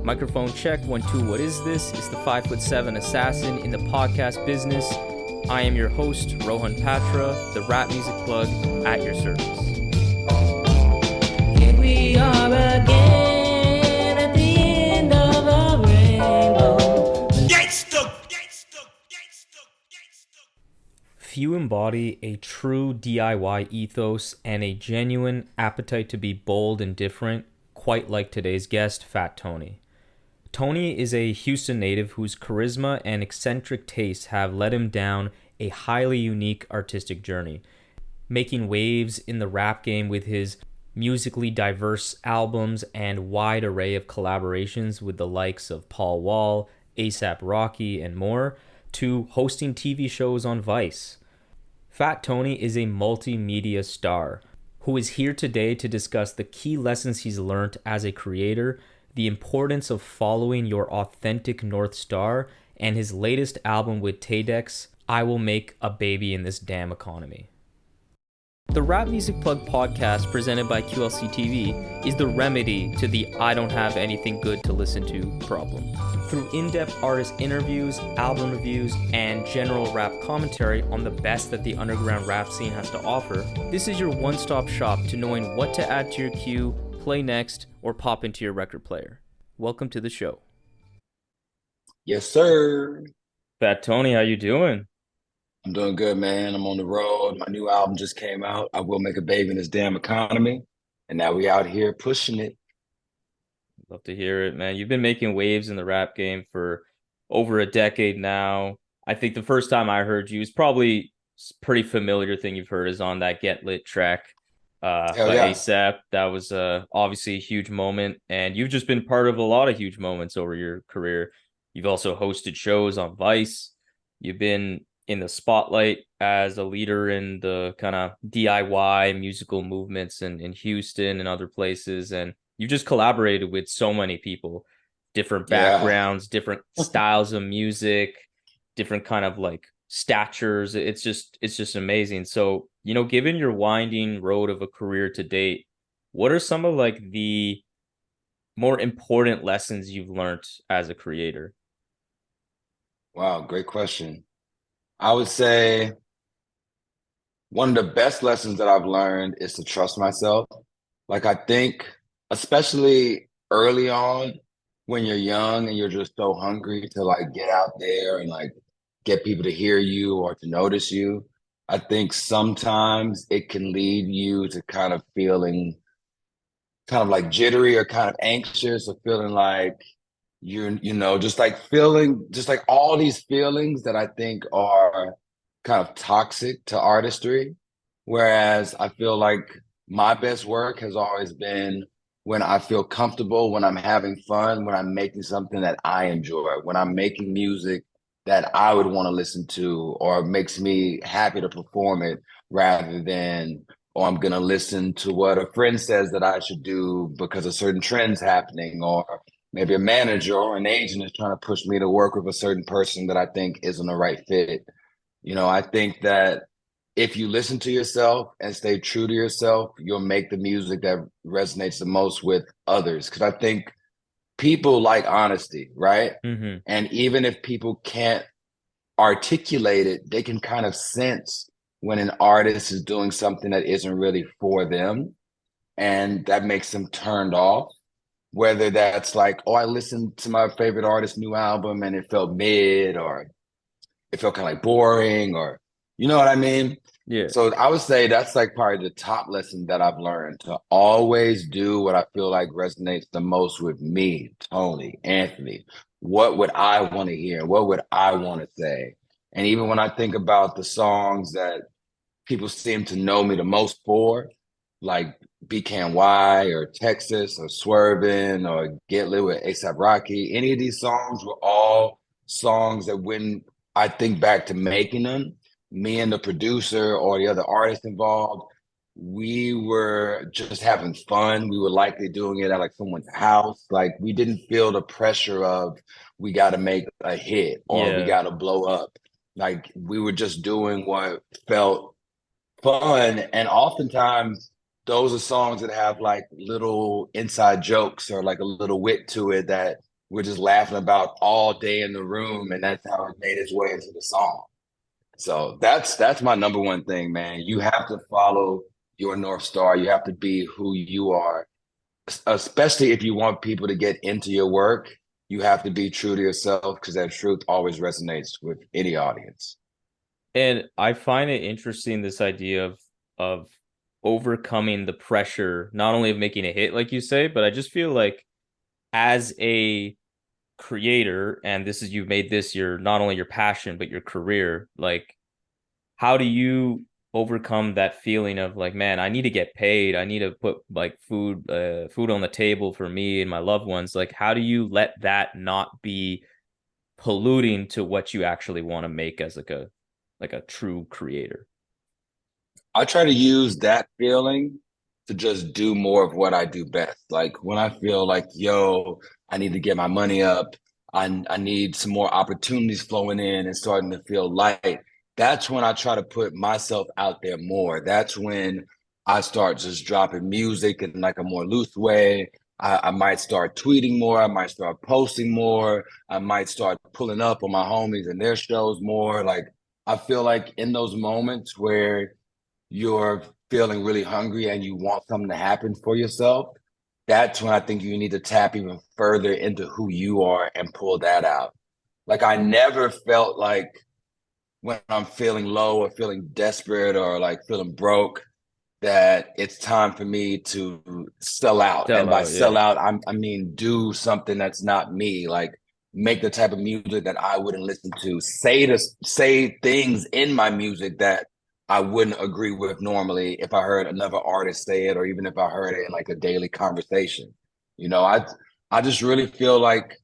Microphone check, 1, 2, what is this? It's the 5'7" assassin in the podcast business. I am your host, Rohan Patra, the rap music plug at your service. Here we are again at the end of a rainbow. Few embody a true DIY ethos and a genuine appetite to be bold and different, quite like today's guest, Fat Tony. Tony is a Houston native whose charisma and eccentric tastes have led him down a highly unique artistic journey, making waves in the rap game with his musically diverse albums and wide array of collaborations with the likes of Paul Wall, A$AP Rocky, and more, to hosting TV shows on Vice. Fat Tony is a multimedia star who is here today to discuss the key lessons he's learned as a creator, the importance of following your authentic North Star, and his latest album with Taydex, I Will Make a Baby in This Damn Economy. The Rap Music Plug podcast presented by QLC TV is the remedy to the I don't have anything good to listen to problem. Through in-depth artist interviews, album reviews, and general rap commentary on the best that the underground rap scene has to offer, this is your one-stop shop to knowing what to add to your queue, play next, or pop into your record player. Welcome to the show. Yes, sir. Fat Tony, how you doing? I'm doing good, man. I'm on the road. My new album just came out. I Will Make a Baby in This Damn Economy. And now we out here pushing it. Love to hear it, man. You've been making waves in the rap game for over a decade now. I think the first time I heard you is probably a pretty familiar thing you've heard is on that Get Lit track by yeah. A$AP. That was obviously a huge moment, and you've just been part of a lot of huge moments over your career. You've also hosted shows on Vice. You've been in the spotlight as a leader in the kind of DIY musical movements in Houston and other places, and you just collaborated with so many people, different backgrounds, different styles of music, different kind of like statures. It's just amazing. So, given your winding road of a career to date, what are some of like the more important lessons you've learned as a creator? Wow, great question. I would say one of the best lessons that I've learned is to trust myself. Like, I think, especially early on when you're young and you're just so hungry to like get out there and like get people to hear you or to notice you, I think sometimes it can lead you to kind of feeling kind of like jittery or kind of anxious or feeling like just like feeling just like all these feelings that I think are kind of toxic to artistry. Whereas I feel like my best work has always been when I feel comfortable, when I'm having fun, when I'm making something that I enjoy, when I'm making music that I would want to listen to or makes me happy to perform it rather than, oh, I'm going to listen to what a friend says that I should do because a certain trend's happening, or maybe a manager or an agent is trying to push me to work with a certain person that I think isn't the right fit. I think that if you listen to yourself and stay true to yourself, you'll make the music that resonates the most with others. Because I think people like honesty, right? Mm-hmm. And even if people can't articulate it, they can kind of sense when an artist is doing something that isn't really for them, and that makes them turned off. Whether that's like, oh, I listened to my favorite artist's new album and it felt mid, or it felt kind of like boring, or you know what I mean? Yeah. So I would say that's like probably the top lesson that I've learned, to always do what I feel like resonates the most with me, Tony, Anthony. What would I want to hear? What would I want to say? And even when I think about the songs that people seem to know me the most for, like BKNY or Texas or Swervin' or Get Lit with A$AP Rocky, any of these songs were all songs that when I think back to making them, me and the producer or the other artist involved, we were just having fun. We were likely doing it at like someone's house. Like, we didn't feel the pressure of we got to make a hit or we got to blow up. Like, we were just doing what felt fun. And oftentimes those are songs that have like little inside jokes or like a little wit to it that we're just laughing about all day in the room, and that's how it made its way into the song. So that's my number one thing, man. You have to follow your North Star. You have to be who you are, especially if you want people to get into your work. You have to be true to yourself because that truth always resonates with any audience. And I find it interesting this idea of overcoming the pressure, not only of making a hit, like you say, but I just feel like as a creator, and this is you've made this your not only your passion but your career, like how do you overcome that feeling of like, man, I need to get paid, I need to put like food on the table for me and my loved ones? Like how do you let that not be polluting to what you actually want to make as like a true creator? I try to use that feeling to just do more of what I do best. Like when I feel like, yo, I need to get my money up, I need some more opportunities flowing in and starting to feel light. That's when I try to put myself out there more. That's when I start just dropping music in like a more loose way. I might start tweeting more. I might start posting more. I might start pulling up on my homies and their shows more. Like I feel like in those moments where you're feeling really hungry and you want something to happen for yourself, that's when I think you need to tap even further into who you are and pull that out. Like I never felt like when I'm feeling low or feeling desperate or like feeling broke that it's time for me to sell out. And Sell by out, sell yeah. out, I mean do something that's not me. Like make the type of music that I wouldn't listen to. Say things in my music that I wouldn't agree with normally if I heard another artist say it, or even if I heard it in like a daily conversation. You know, I just really feel like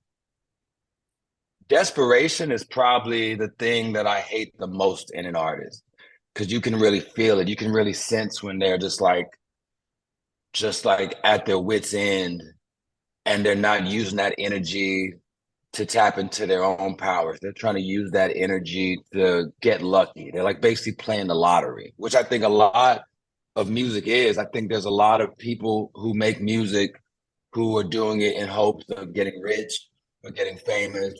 desperation is probably the thing that I hate the most in an artist because you can really feel it. You can really sense when they're just like at their wits end and they're not using that energy to tap into their own powers. They're trying to use that energy to get lucky. They're like basically playing the lottery, which I think a lot of music is. I think there's a lot of people who make music who are doing it in hopes of getting rich or getting famous.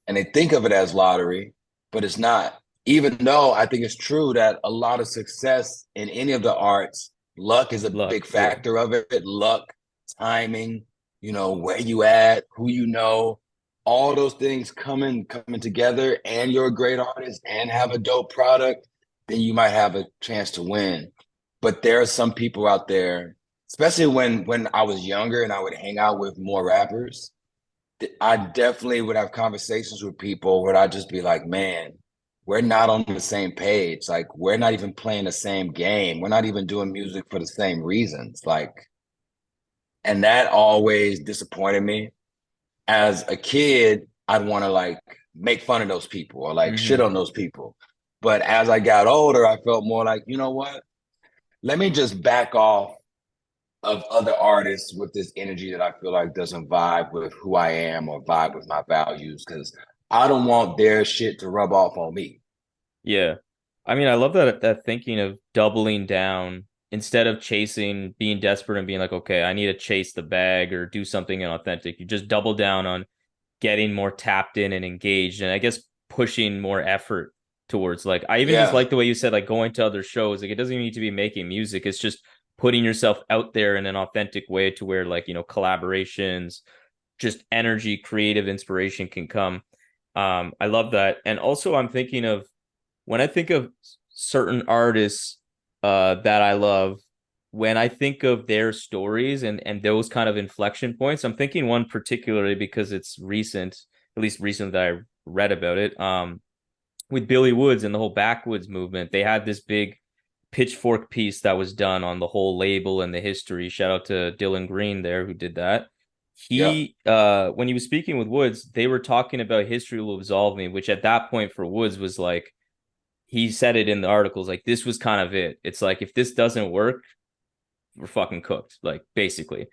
And they think of it as lottery, but it's not. Even though I think it's true that a lot of success in any of the arts, luck is a big Luck, yeah. factor of it. Luck, timing, you know, where you at, who you know, all those things coming together, and you're a great artist and have a dope product, then you might have a chance to win. But there are some people out there, especially when I was younger and I would hang out with more rappers, I definitely would have conversations with people where I'd just be like, man, we're not on the same page. Like, we're not even playing the same game. We're not even doing music for the same reasons. Like, and that always disappointed me. As a kid, I'd want to like make fun of those people or like shit Hmm. on those people. But as I got older, I felt more like, you know what? Let me just back off of other artists with this energy that I feel like doesn't vibe with who I am or vibe with my values because I don't want their shit to rub off on me. Yeah. I mean, I love that thinking of doubling down instead of chasing, being desperate and being like, okay, I need to chase the bag or do something inauthentic. You just double down on getting more tapped in and engaged, and I guess pushing more effort towards like I even just Yeah. like the way you said like going to other shows. Like it doesn't even need to be making music. It's just putting yourself out there in an authentic way to where like, you know, collaborations, just energy, creative inspiration can come. I love that. And also I'm thinking of when I think of certain artists that I love, when I think of their stories and those kind of inflection points, I'm thinking one particularly because it's recent, at least recent that I read about it. With Billy Woods and the whole backwoods movement, they had this big pitchfork piece that was done on the whole label and the history. Shout out to Dylan Green there who did that. Yep. He when he was speaking with Woods, they were talking about history will absolve me, which at that point for Woods was like he said it in the articles, like this was kind of it. It's like if this doesn't work, we're fucking cooked, like basically.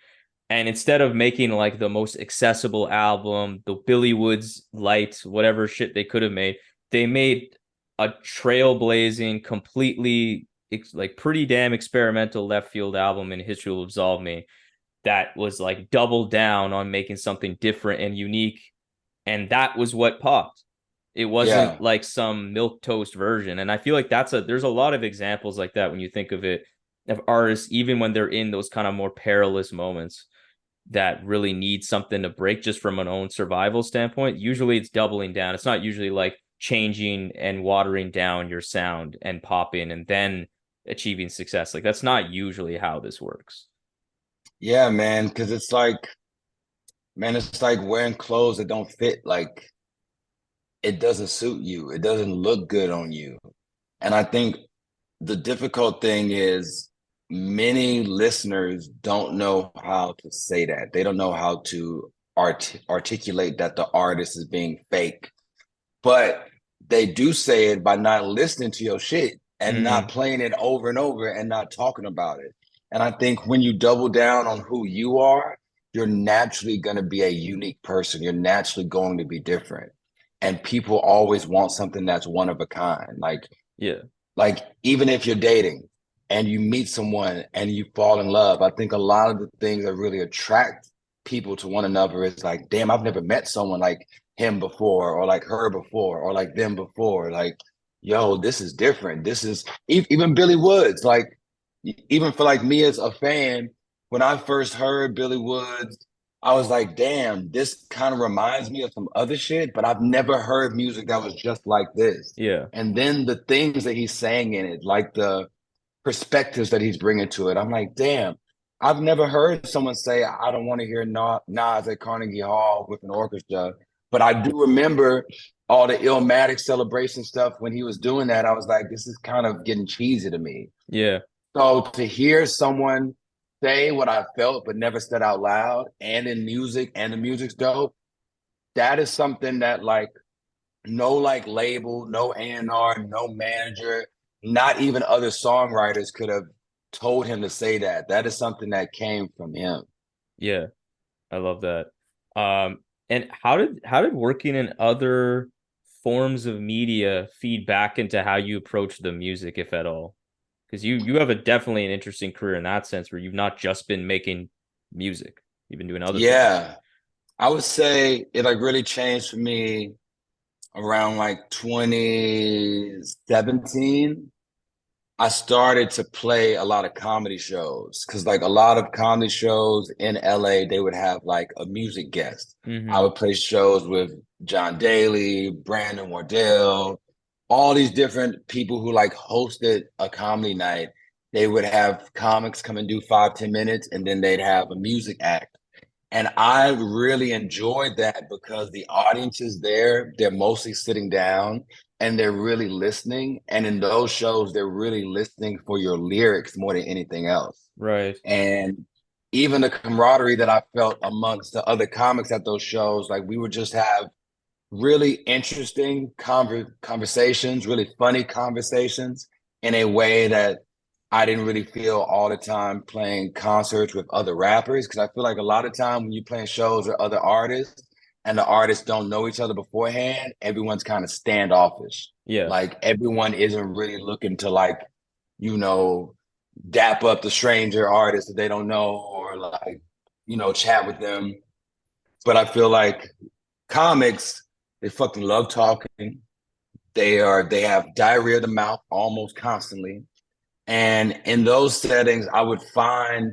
And instead of making like the most accessible album, the Billy Woods light, whatever shit they could have made, they made a trailblazing, completely like pretty damn experimental left field album in History Will Absolve Me that was like double down on making something different and unique, and that was what popped. It wasn't Yeah. like some milk toast version. And I feel like there's a lot of examples like that when you think of it, of artists, even when they're in those kind of more perilous moments that really need something to break just from an own survival standpoint. Usually it's doubling down. It's not usually like changing and watering down your sound and popping and then achieving success. Like that's not usually how this works. Yeah, man. Cause it's like, man, it's like wearing clothes that don't fit. Like it doesn't suit you. It doesn't look good on you. And I think the difficult thing is many listeners don't know how to say that. They don't know how to articulate that the artist is being fake. But they do say it by not listening to your shit and not Mm-hmm. playing it over and over and not talking about it. And I think when you double down on who you are, you're naturally going to be a unique person. You're naturally going to be different. And people always want something that's one of a kind. Yeah. Like even if you're dating and you meet someone and you fall in love, I think a lot of the things that really attract people to one another is like, damn, I've never met someone like him before, or like her before, or like them before. Like, yo, this is different. This is even Billy Woods. Like, even for like me as a fan, when I first heard Billy Woods, I was like, damn, this kind of reminds me of some other shit, but I've never heard music that was just like this. Yeah. And then the things that he's saying in it, like the perspectives that he's bringing to it, I'm like, damn, I've never heard someone say, I don't want to hear Nas at Carnegie Hall with an orchestra. But I do remember all the Illmatic celebration stuff when he was doing that. I was like, this is kind of getting cheesy to me. Yeah. So to hear someone say what I felt but never said out loud and in music and the music's dope, that is something that like no like label, no A&R, no manager, not even other songwriters could have told him to say that. That is something that came from him. Yeah. I love that. And how did working in other forms of media feed back into how you approach the music, if at all? Because you have a definitely an interesting career in that sense where you've not just been making music, you've been doing other things. Yeah, I would say it like really changed for me around like 2017. I started to play a lot of comedy shows because like a lot of comedy shows in LA, they would have like a music guest. I Mm-hmm. would play shows with John Daly, Brandon Wardell, all these different people who like hosted a comedy night. They would have comics come and do 5, 10 minutes, and then they'd have a music act. And I really enjoyed that because the audience is there. They're mostly sitting down and they're really listening. And in those shows, they're really listening for your lyrics more than anything else. Right. And even the camaraderie that I felt amongst the other comics at those shows, like we would just have really interesting conversations, really funny conversations in a way that I didn't really feel all the time playing concerts with other rappers. Cause I feel like a lot of time when you're playing shows with other artists and the artists don't know each other beforehand, everyone's kind of standoffish. Yeah. Like everyone isn't really looking to like, you know, dap up the stranger artist that they don't know or like, chat with them. But I feel like comics, they fucking love talking. They have diarrhea of the mouth almost constantly. And in those settings, I would find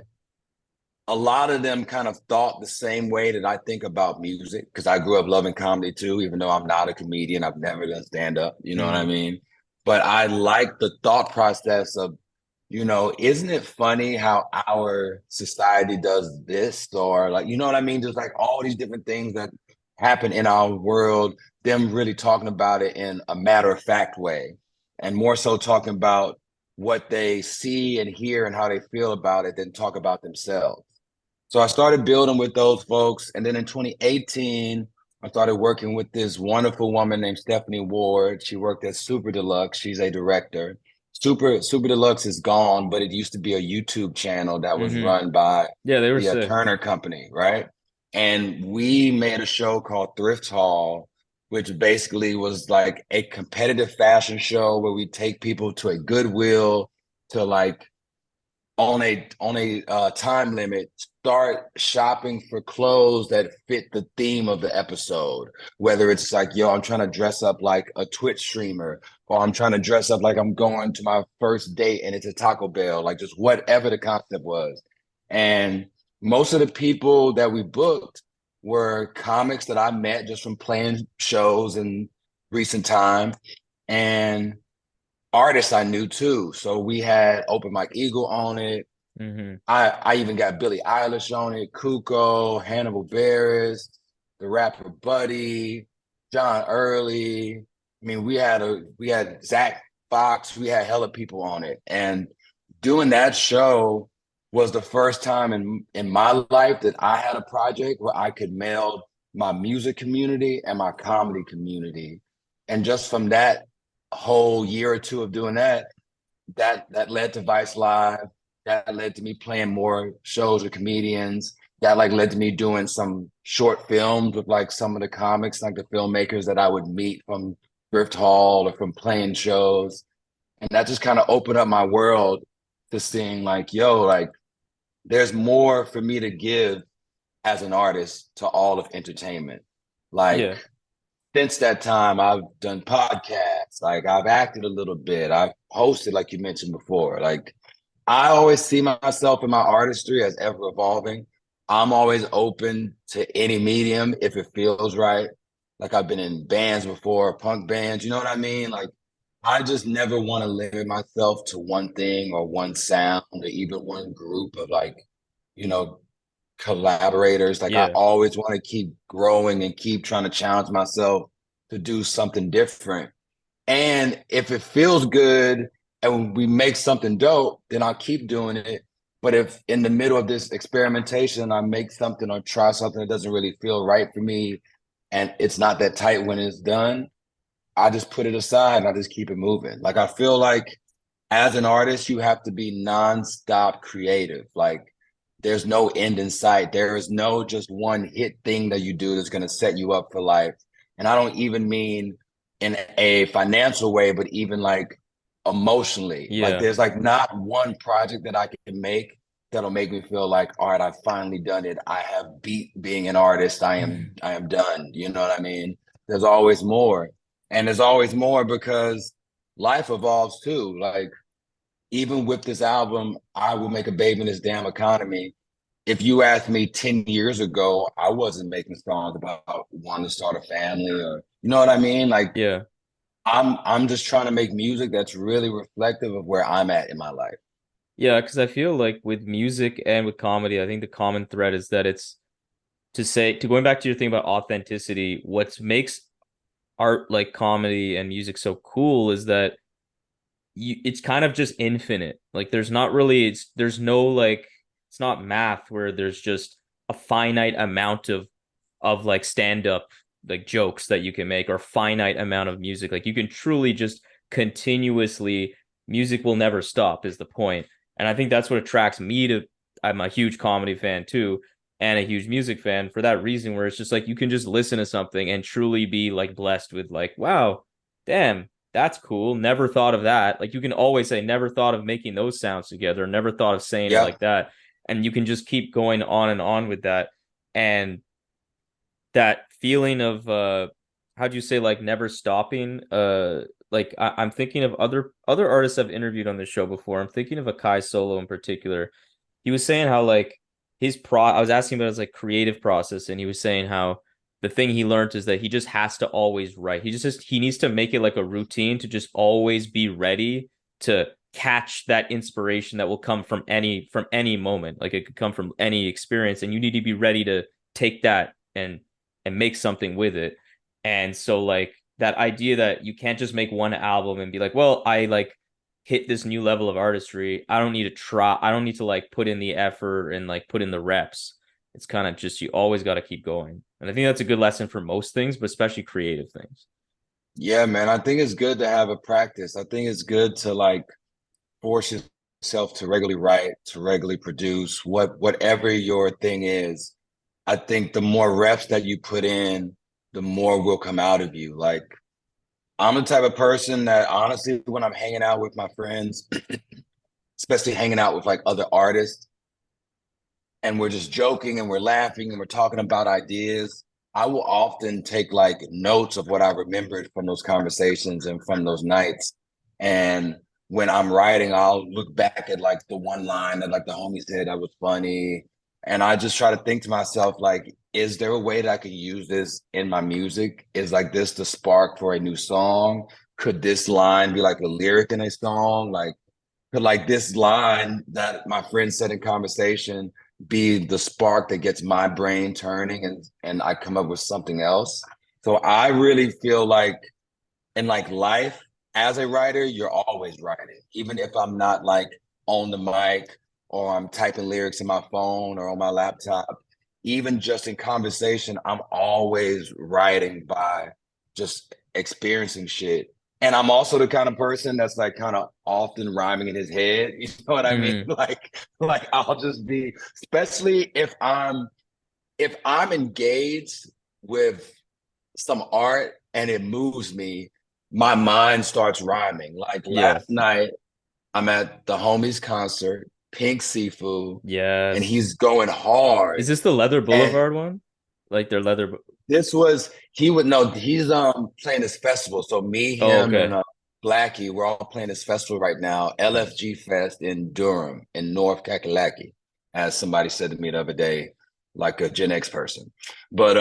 a lot of them kind of thought the same way that I think about music because I grew up loving comedy too, even though I'm not a comedian. I've never done stand up, you know what I Mm-hmm. mean? But I like the thought process of, isn't it funny how our society does this? Or like, you know what I mean? Just like all these different things that happen in our world, them really talking about it in a matter of fact way and more so talking about what they see and hear and how they feel about it than talk about themselves. So I started building with those folks. And then in 2018, I started working with this wonderful woman named Stephanie Ward. She worked at Super Deluxe. She's a director. Super Deluxe is gone, but it used to be a YouTube channel that was Mm-hmm. run by Yeah, they were the sick. Turner Company, right? And we made a show called Thrift Hall, which basically was like a competitive fashion show where we take people to a Goodwill to like on a time limit, start shopping for clothes that fit the theme of the episode. Whether it's like, yo, I'm trying to dress up like a Twitch streamer, or I'm trying to dress up like I'm going to my first date and it's a Taco Bell, like just whatever the concept was. And most of the people that we booked were comics that I met just from playing shows in recent time. And artists I knew too. So we had Open Mike Eagle on it. Mm-hmm. I even got Billie Eilish on it, Kuko, Hannibal Barris, the rapper Buddy, John Early. I mean, we had Zach Fox, we had hella people on it. And doing that show was the first time in my life that I had a project where I could meld my music community and my comedy community. And just from that whole year or two of doing that, that led to Vice Live. That led to me playing more shows with comedians. That like led to me doing some short films with like some of the comics, like the filmmakers that I would meet from Thrift Hall or from playing shows. And that just kind of opened up my world to seeing like, yo, like there's more for me to give as an artist to all of entertainment. Yeah. Like since that time, I've done podcasts, like I've acted a little bit, I've hosted, like you mentioned before. Like I always see myself in my artistry as ever evolving. I'm always open to any medium if it feels right. Like I've been in bands before, punk bands, you know what I mean? Like I just never want to limit myself to one thing or one sound or even one group of like, you know, collaborators. Like I Yeah. always want to keep growing and keep trying to challenge myself to do something different. And if it feels good and we make something dope, then I'll keep doing it. But if in the middle of this experimentation, I make something or try something that doesn't really feel right for me and it's not that tight when it's done, I just put it aside and I just keep it moving. Like I feel like as an artist, you have to be nonstop creative. Like there's no end in sight. There is no just one hit thing that you do that's going to set you up for life. And I don't even mean in a financial way, but even like emotionally. Like Yeah. there's like not one project that I can make that'll make me feel like, all right, I've finally done it. I have beat being an artist. I am done. You know what I mean? There's always more. And there's always more because life evolves too. Like even with this album, I Will Make a Baby in This Damn Economy. If you asked me 10 years ago, I wasn't making songs about wanting to start a family or you know what I mean? Like Yeah. I'm just trying to make music that's really reflective of where I'm at in my life. Yeah, because I feel like with music and with comedy, I think the common thread is that it's to going back to your thing about authenticity, what makes art like comedy and music so cool is that it's kind of just infinite. Like there's not really there's no like it's not math where there's just a finite amount of like stand up like jokes that you can make or finite amount of music. Like you can truly just continuously music will never stop is the point. And I think that's what attracts me to I'm a huge comedy fan too and a huge music fan for that reason where it's just like you can just listen to something and truly be like blessed with like wow, damn, that's cool. Never thought of that. Like you can always say, never thought of making those sounds together, never thought of saying it Yeah. like that. And you can just keep going on and on with that. And that feeling of how'd you say like never stopping? Like I'm thinking of other artists I've interviewed on this show before. I'm thinking of Akai Solo in particular. He was saying how like I was asking about his like creative process, and he was saying how the thing he learned is that he just has to always write. He needs to make it like a routine to just always be ready to catch that inspiration that will come from any moment. Like it could come from any experience, and you need to be ready to take that and make something with it. And so like that idea that you can't just make one album and be like, well, I like hit this new level of artistry. I don't need to like put in the effort and like put in the reps. It's kind of just you always got to keep going. And I think that's a good lesson for most things, but especially creative things. Yeah, man. I think it's good to have a practice. I think it's good to like force yourself to regularly write, to regularly produce, whatever your thing is. I think the more reps that you put in, the more will come out of you. Like I'm the type of person that honestly, when I'm hanging out with my friends, especially hanging out with like other artists, and we're just joking and we're laughing and we're talking about ideas, I will often take like notes of what I remembered from those conversations and from those nights. And when I'm writing, I'll look back at like the one line that like the homie said that was funny. And I just try to think to myself, like, is there a way that I could use this in my music? Is like this the spark for a new song? Could this line be like a lyric in a song? Like, could like this line that my friend said in conversation be the spark that gets my brain turning and I come up with something else? So I really feel like in like life as a writer, you're always writing, even if I'm not like on the mic or I'm typing lyrics in my phone or on my laptop. Even just in conversation, I'm always writing by just experiencing shit. And I'm also the kind of person that's like kind of often rhyming in his head. You know what I mean? Mm, Like I'll just be, especially if I'm engaged with some art and it moves me, my mind starts rhyming. Like yeah. last night, I'm at the homie's concert, Pink Seafood, and Yes. he's going Is hard. this the Leather And Boulevard one? Like their leather. this was he would know he's playing this festival. So me, Oh, him, and okay. Blackie, we're all playing this festival right now, LFG Fest in Durham in North Kakalaki, as somebody said to me the other day, like a Gen X person. But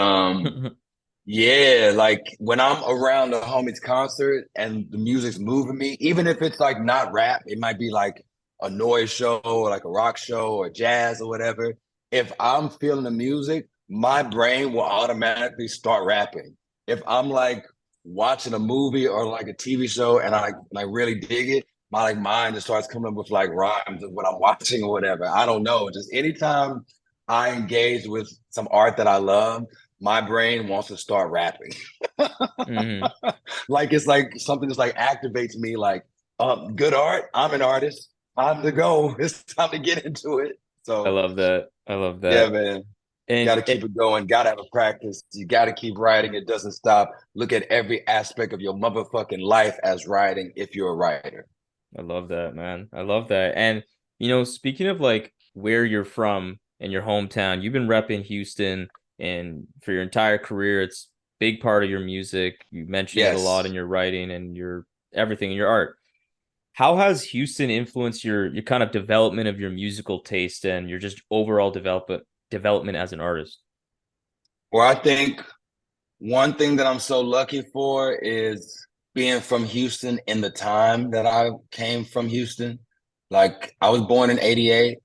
yeah, like when I'm around the homie's concert and the music's moving me, even if it's like not rap, it might be like a noise show or like a rock show or jazz or whatever. If I'm feeling the music, my brain will automatically start rapping. If I'm like watching a movie or like a TV show and I really dig it, my like mind just starts coming up with like rhymes of what I'm watching or whatever. I don't know. Just anytime I engage with some art that I love, my brain wants to start rapping. Hmm. Like it's like something that's like activates me like good art, I'm an artist, time to go, it's time to get into it. I So love that. I love yeah, that. man, got And to keep it going, got to have a practice, you got to keep writing, it doesn't stop. Look at every aspect of your motherfucking life as writing if you're a writer. I love that, man. I love that. And speaking of like where you're from and your hometown, you've been repping Houston and for your entire career, it's big part of your music. You mention it a lot in Yes. your writing and your everything in your art. How has Houston influenced your kind of development of your musical taste and your just overall development as an artist? Well, I think one thing that I'm so lucky for is being from Houston in the time that I came from Houston. Like I was born in 88.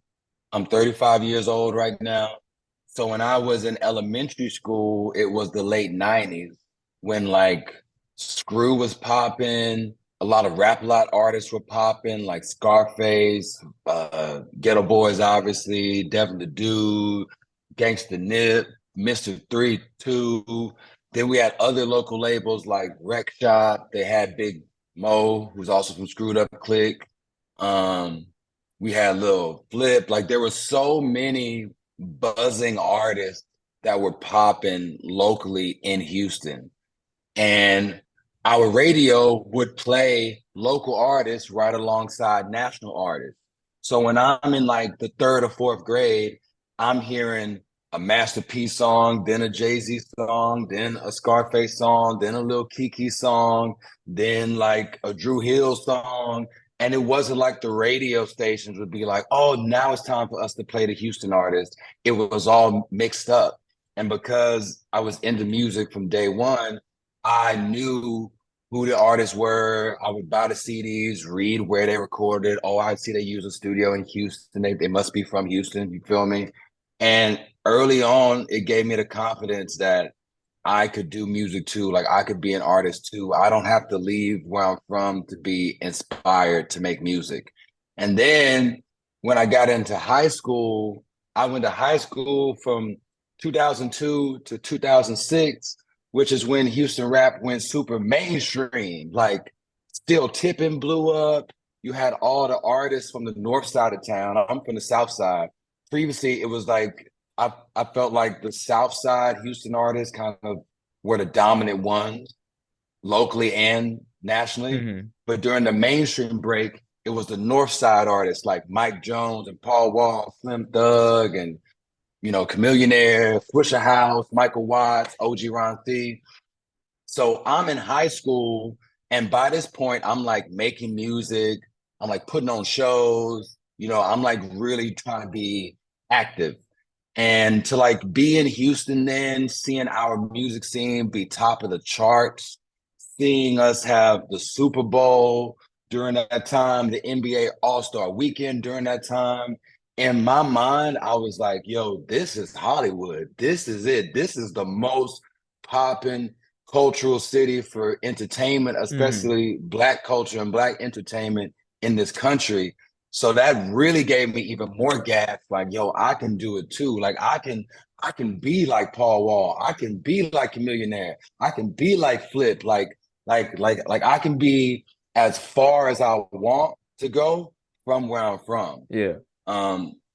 I'm 35 years old right now. So when I was in elementary school, it was the late 90s when like Screw was popping, a lot of rap a lot artists were popping, like Scarface, Ghetto Boys, obviously, Devin the Dude, Gangsta Nip, Mr. 3-2. Then we had other local labels like Rec Shop. They had Big Mo, who's also from Screwed Up Click. Um, we had Lil Flip. Like there were so many buzzing artists that were popping locally in Houston. And our radio would play local artists right alongside national artists. So when I'm in like the third or fourth grade, I'm hearing a Master P song, then a Jay-Z song, then a Scarface song, then a Lil Kiki song, then like a Drew Hill song. And it wasn't like the radio stations would be like, oh, now it's time for us to play the Houston artist. It was all mixed up. And because I was into music from day one, I knew who the artists were. I would buy the CDs, read where they recorded. Oh, I see they use a studio in Houston. They must be from Houston. You feel me? And early on, it gave me the confidence that I could do music too. Like I could be an artist too. I don't have to leave where I'm from to be inspired to make music. And then when I got into high school, I went to high school from 2002 to 2006, which is when Houston rap went super mainstream. Like Still Tipping blew up. You had all the artists from the north side of town. I'm from the south side. Previously, it was like I felt like the South Side Houston artists kind of were the dominant ones locally and nationally. Hmm. But during the mainstream break, it was the North Side artists like Mike Jones and Paul Wall, Slim Thug, and Chamillionaire, Swisher House, Michael Watts, OG Ron C. So I'm in high school, and by this point, I'm like making music. I'm like putting on shows. I'm like really trying to be active. And to like be in Houston then, seeing our music scene be top of the charts, seeing us have the Super Bowl during that time, the NBA All-Star Weekend during that time. In my mind, I was like, yo, this is Hollywood. This is it. This is the most popping cultural city for entertainment, Mm. especially Black culture and Black entertainment in this country. So that really gave me even more gas. Like, yo, I can do it too. Like, I can be like Paul Wall. I can be like a millionaire. I can be like Flip. Like I can be as far as I want to go from where I'm from. Yeah.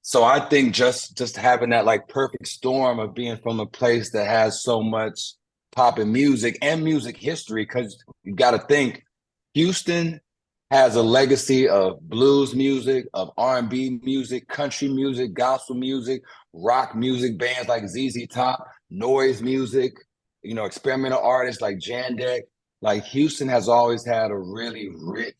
So I think just having that like perfect storm of being from a place that has so much poppin' music and music history, because you got to think Houston has a legacy of blues music, of R&B music, country music, gospel music, rock music, bands like ZZ Top, noise music, experimental artists like Jandek. Like Houston has always had a really rich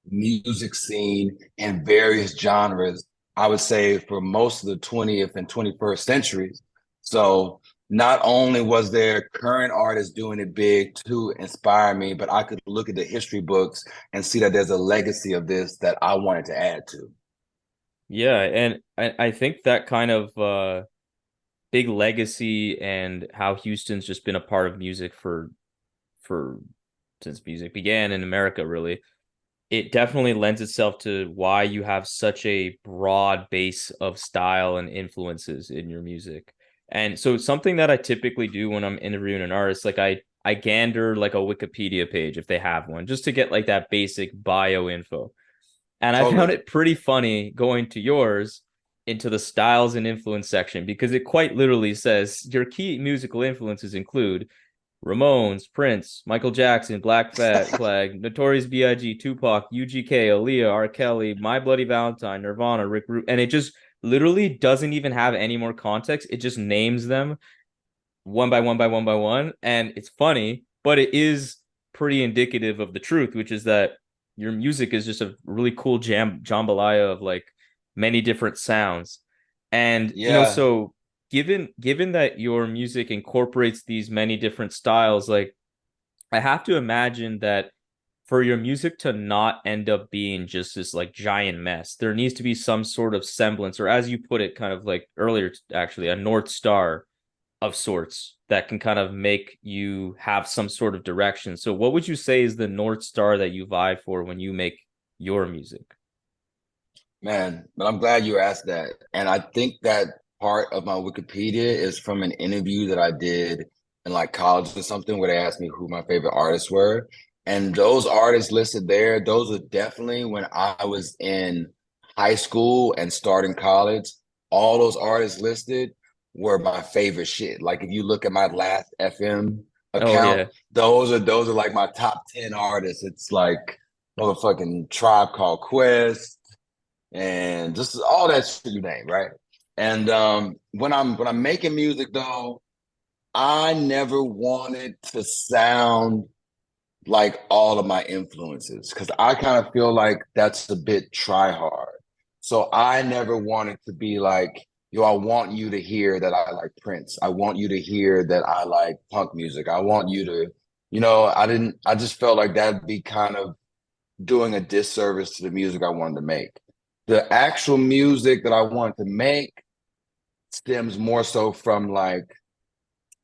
music scene in various genres, I would say, for most of the 20th and 21st centuries. So not only was there current artists doing it big to inspire me, but I could look at the history books and see that there's a legacy of this that I wanted to add to. Yeah, and I think that kind of big legacy and how Houston's just been a part of music for since music began in America, really. It definitely lends itself to why you have such a broad base of style and influences in your music. And so it's something that I typically do when I'm interviewing an artist, like I gander like a Wikipedia page if they have one, just to get like that basic bio info. And I found Totally. it pretty funny going to yours into the styles and influence section because it quite literally says your key musical influences include Ramones, Prince, Michael Jackson, Black Flag, Notorious B.I.G., Tupac, UGK, Aaliyah, R. Kelly, My Bloody Valentine, Nirvana, Rick Root, and it just literally doesn't even have any more context. It just names them one by one by one by one, and it's funny, but it is pretty indicative of the truth, which is that your music is just a really cool jambalaya of like many different sounds. And Yeah. so given that your music incorporates these many different styles, like I have to imagine that for your music to not end up being just this like giant mess, there needs to be some sort of semblance, or as you put it, kind of like earlier, actually, a North Star of sorts that can kind of make you have some sort of direction. So, what would you say is the North Star that you vibe for when you make your music? Man, but I'm glad you asked that. And I think that part of my Wikipedia is from an interview that I did in like college or something where they asked me who my favorite artists were. And those artists listed there, those were definitely when I was in high school and starting college. All those artists listed were my favorite shit. Like if you look at my last FM Oh account, yeah. those are like my top 10 artists. It's like motherfucking Tribe Called Quest and just all that shit you name, right? And when I'm making music though, I never wanted to sound like all of my influences because I kind of feel like that's a bit try hard. So I never wanted to be like, yo, I want you to hear that I like Prince. I want you to hear that I like punk music. I want you to, I just felt like that'd be kind of doing a disservice to the music I wanted to make. The actual music that I wanted to make stems more so from like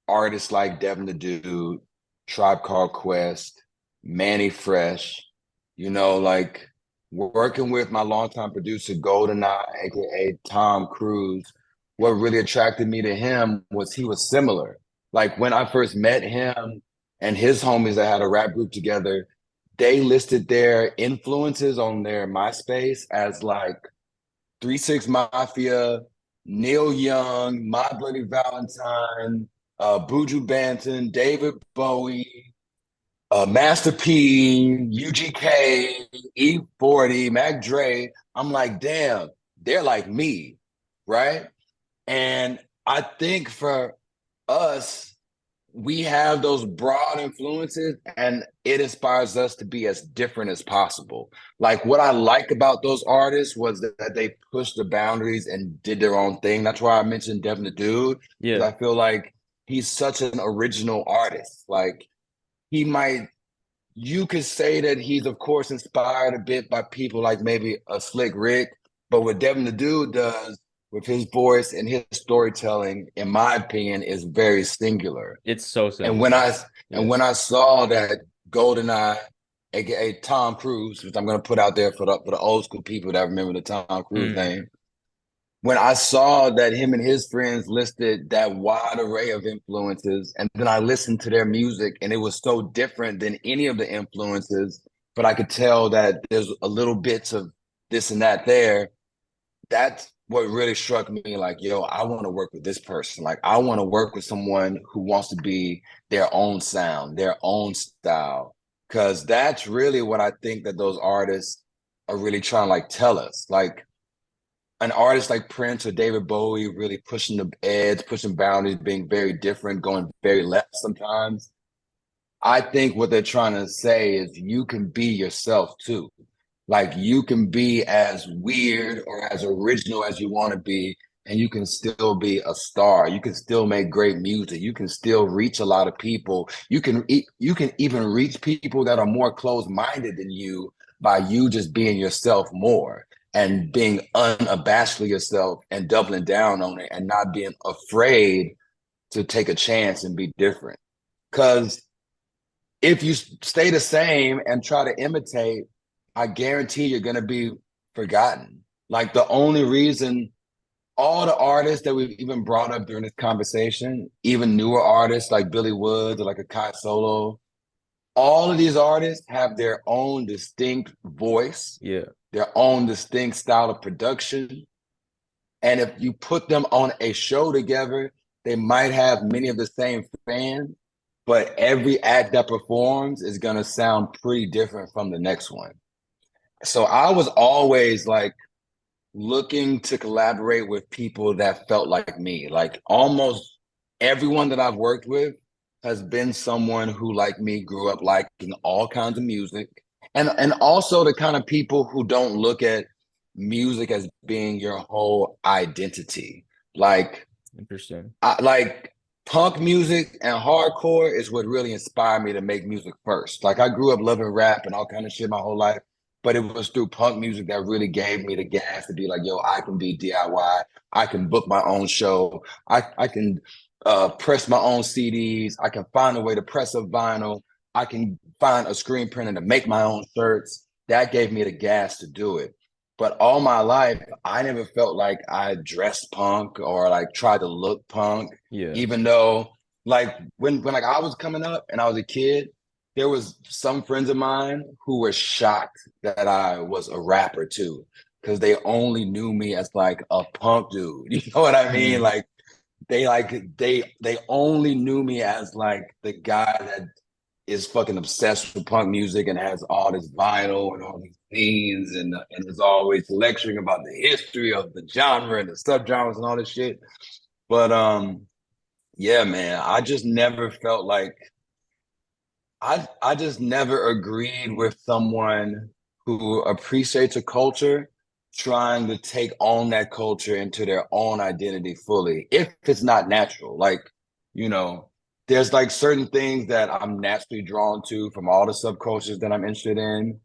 artists like Devin the Dude, Tribe Called Quest, Manny Fresh, like working with my longtime producer GoldenEye, aka Tom Cruise. What really attracted me to him was he was similar. Like when I first met him and his homies that had a rap group together, they listed their influences on their MySpace as like 3 6 Mafia, Neil Young, My Bloody Valentine, Buju Banton, David Bowie, Master P, UGK, E40, Mac Dre. I'm like, damn, they're like me, right? And I think for us, we have those broad influences and it inspires us to be as different as possible. Like what I like about those artists was that they pushed the boundaries and did their own thing. That's why I mentioned Devin the Dude, because Yeah. I feel like he's such an original artist. Like he might you could say that he's of course inspired a bit by people like maybe a Slick Rick, but what Devin the Dude does with his voice and his storytelling, in my opinion, is very singular. It's so And when singular. I and Yeah. when I saw that GoldenEye, aka Tom Cruise, which I'm gonna put out there for the old school people that remember the Tom Cruise Mm. name, when I saw that him and his friends listed that wide array of influences, and then I listened to their music, and it was so different than any of the influences, but I could tell that there's a little bits of this and that there. That's what really struck me like, yo, I want to work with this person. Like, I want to work with someone who wants to be their own sound, their own style. Cause that's really what I think that those artists are really trying to like tell us. Like, an artist like Prince or David Bowie really pushing the edge, pushing boundaries, being very different, going very left sometimes. I think what they're trying to say is you can be yourself too. Like you can be as weird or as original as you want to be, and you can still be a star. You can still make great music. You can still reach a lot of people. You can even reach people that are more closed-minded than you by you just being yourself more and being unabashedly yourself and doubling down on it and not being afraid to take a chance and be different. Because if you stay the same and try to imitate, I guarantee you're going to be forgotten. Like the only reason all the artists that we've even brought up during this conversation, even newer artists like Billy Woods or like a Kai Solo, all of these artists have their own distinct voice, Yeah. their own distinct style of production. And if you put them on a show together, they might have many of the same fans, but every act that performs is going to sound pretty different from the next one. So I was always like looking to collaborate with people that felt like me. Like almost everyone that I've worked with has been someone who, like me, grew up liking all kinds of music. And also the kind of people who don't look at music as being your whole identity. Like Interesting. like punk music and hardcore is what really inspired me to make music first. Like I grew up loving rap and all kind of shit my whole life, but it was through punk music that really gave me the gas to be like, yo, I can be DIY. I can book my own show. I can press my own CDs. I can find a way to press a vinyl. I can find a screen printer to make my own shirts. That gave me the gas to do it. But all my life, I never felt like I dressed punk or like tried to look punk, Yeah. even though like when like I was coming up and I was a kid, there was some friends of mine who were shocked that I was a rapper too, because they only knew me as like a punk dude. You know what I mean? Mm. They only knew me as like the guy that is fucking obsessed with punk music and has all this vinyl and all these things and is always lecturing about the history of the genre and the subgenres and all this shit. But yeah, man, I just never felt like I just never agreed with someone who appreciates a culture trying to take on that culture into their own identity fully if it's not natural. Like, you know, there's like certain things that I'm naturally drawn to from all the subcultures that I'm interested in,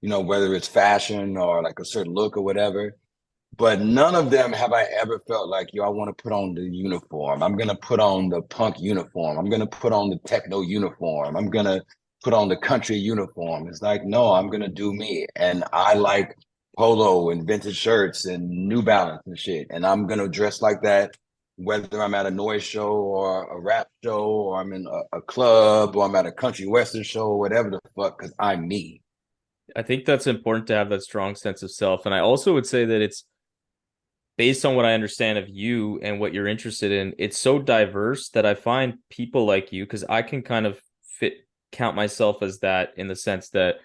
you know, whether it's fashion or like a certain look or whatever. But none of them have I ever felt like, yo, I want to put on the uniform. I'm going to put on the punk uniform. I'm going to put on the techno uniform. I'm going to put on the country uniform. It's like, no, I'm going to do me. And I like polo and vintage shirts and New Balance and shit. And I'm going to dress like that, whether I'm at a noise show or a rap show or I'm in a club or I'm at a country western show or whatever the fuck, because I'm me. I think that's important to have that strong sense of self. And I also would say that it's based on what I understand of you and what you're interested in, it's so diverse that I find people like you, because I can kind of fit count myself as that in the sense that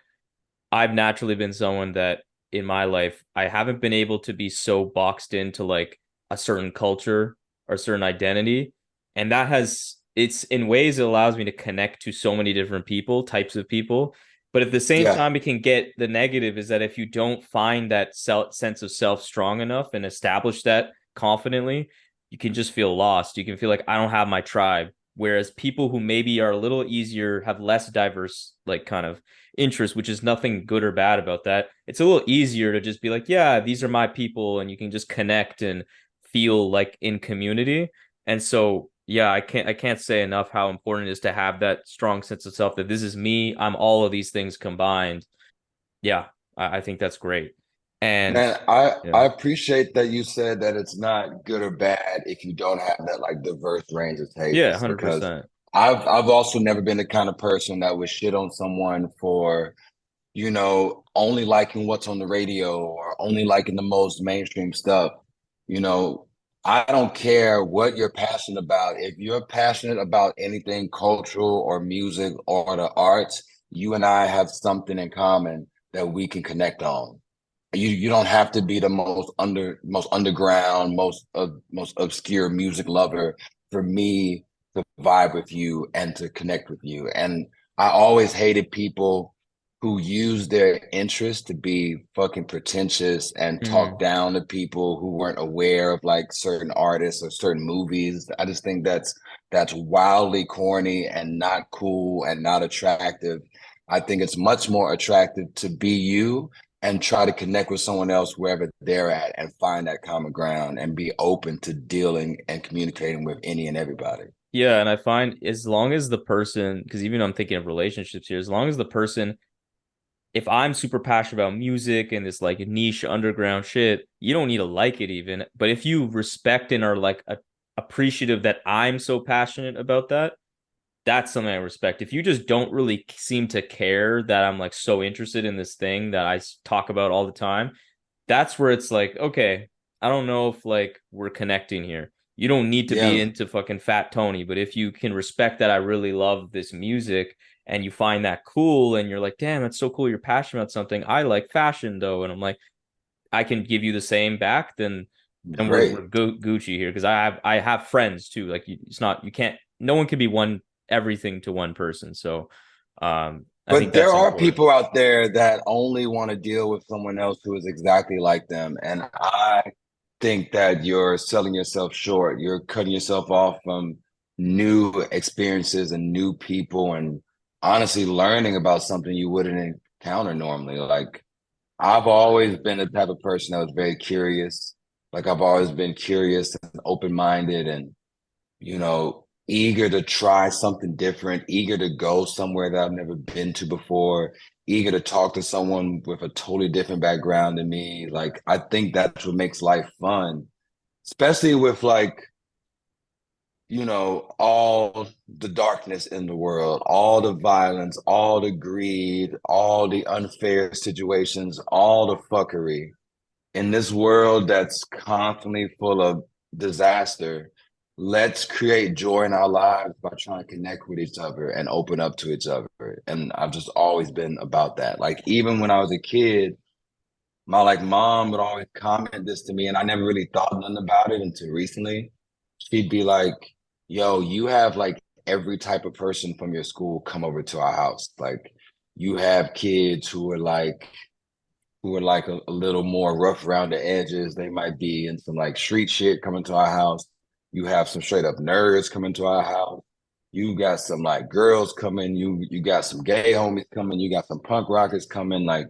I've naturally been someone that in my life I haven't been able to be so boxed into like a certain culture or certain identity. And that has it's in ways it allows me to connect to so many different people, types of people. But at the same Yeah. time, it can get the negative is that if you don't find that sense of self strong enough and establish that confidently, you can just feel lost. You can feel like I don't have my tribe. Whereas people who maybe are a little easier, have less diverse, like kind of interest, which is nothing good or bad about that. It's a little easier to just be like, yeah, these are my people, and you can just connect and feel like in community. And so, yeah, I can't say enough how important it is to have that strong sense of self that this is me. I'm all of these things combined. Yeah, I think that's great. And Man, I yeah, appreciate that you said that it's not good or bad if you don't have that like diverse range of yeah, tastes because 100%. I've also never been the kind of person that would shit on someone for, only liking what's on the radio or only liking the most mainstream stuff. You know, I don't care what you're passionate about. If you're passionate about anything cultural or music or the arts, you and I have something in common that we can connect on. You don't have to be the most underground, most obscure music lover for me to vibe with you and to connect with you. And I always hated people who use their interest to be fucking pretentious and talk Mhm. down to people who weren't aware of like certain artists or certain movies. I just think that's wildly corny and not cool and not attractive. I think it's much more attractive to be you and try to connect with someone else wherever they're at and find that common ground and be open to dealing and communicating with any and everybody. Yeah, and I find as long as the person, because even I'm thinking of relationships here, as long as the person if I'm super passionate about music and this like niche underground shit, you don't need to like it even. But if you respect and are like appreciative that I'm so passionate about that, that's something I respect. If you just don't really seem to care that I'm like so interested in this thing that I talk about all the time, that's where it's like, okay, I don't know if like we're connecting here. You don't need to be Yeah, into fucking Fat Tony, but if you can respect that I really love this music and you find that cool and you're like, damn, it's so cool you're passionate about something. I like fashion though, and I'm like, I can give you the same back, then we're great. Gucci here because I have friends too. Like it's not you can't no one can be one everything to one person. So I think But there that's are important. people out there that only want to deal with someone else who is exactly like them. And I think that you're selling yourself short. You're cutting yourself off from new experiences and new people and honestly learning about something you wouldn't encounter normally. Like I've always been the type of person that was very curious. Like I've always been curious and open-minded and eager to try something different, eager to go somewhere that I've never been to before, eager to talk to someone with a totally different background than me. Like, I think that's what makes life fun, especially with like, all the darkness in the world, all the violence, all the greed, all the unfair situations, all the fuckery in this world that's constantly full of disaster. Let's create joy in our lives by trying to connect with each other and open up to each other. And I've just always been about that. Like even when I was a kid, my like mom would always comment this to me, and I never really thought nothing about it until recently. She'd be like, "Yo, you have like every type of person from your school come over to our house. Like you have kids who are like a little more rough around the edges. They might be in some like street shit coming to our house. You have some straight up nerds coming to our house. You got some like girls coming. You got some gay homies coming. You got some punk rockers coming. Like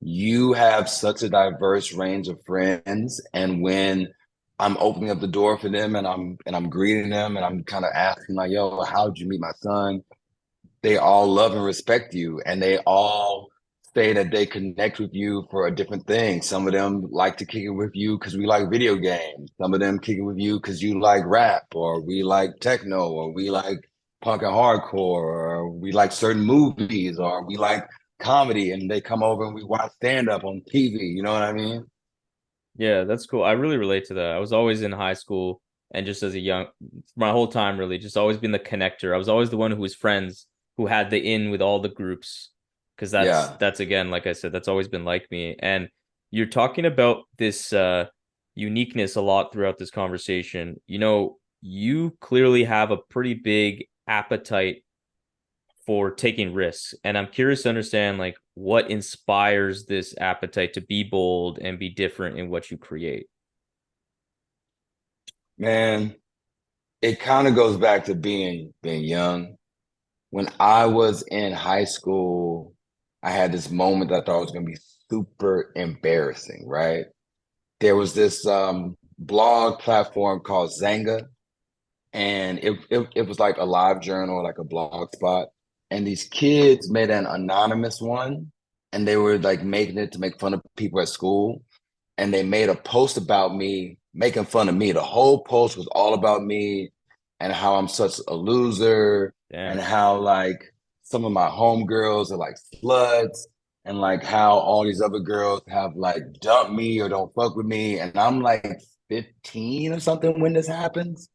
you have such a diverse range of friends. And when I'm opening up the door for them and I'm greeting them and I'm kind of asking like, yo, how'd you meet my son? They all love and respect you and they all say that they connect with you for a different thing. Some of them like to kick it with you because we like video games. Some of them kick it with you because you like rap or we like techno or we like punk and hardcore or we like certain movies or we like comedy and they come over and we watch stand up on TV. You know what I mean? Yeah, that's cool. I really relate to that. I was always in high school and just as a young, my whole time really, just always been the connector. I was always the one who was friends who had the in with all the groups, because Yeah, that's again, like I said, that's always been like me. And you're talking about this uniqueness a lot throughout this conversation. You know, you clearly have a pretty big appetite for taking risks, and I'm curious to understand like what inspires this appetite to be bold and be different in what you create. man, it kind of goes back to being young. When I was in high school, I had this moment that I thought was going to be super embarrassing, right? There was this blog platform called Zanga, and it was like a live journal, like a blog spot. And these kids made an anonymous one, and they were like making it to make fun of people at school. And they made a post about me, making fun of me. The whole post was all about me and how I'm such a loser, and Damn. how like some of my homegirls are like sluts, and like how all these other girls have like dumped me or don't fuck with me. And I'm like 15 or something when this happens.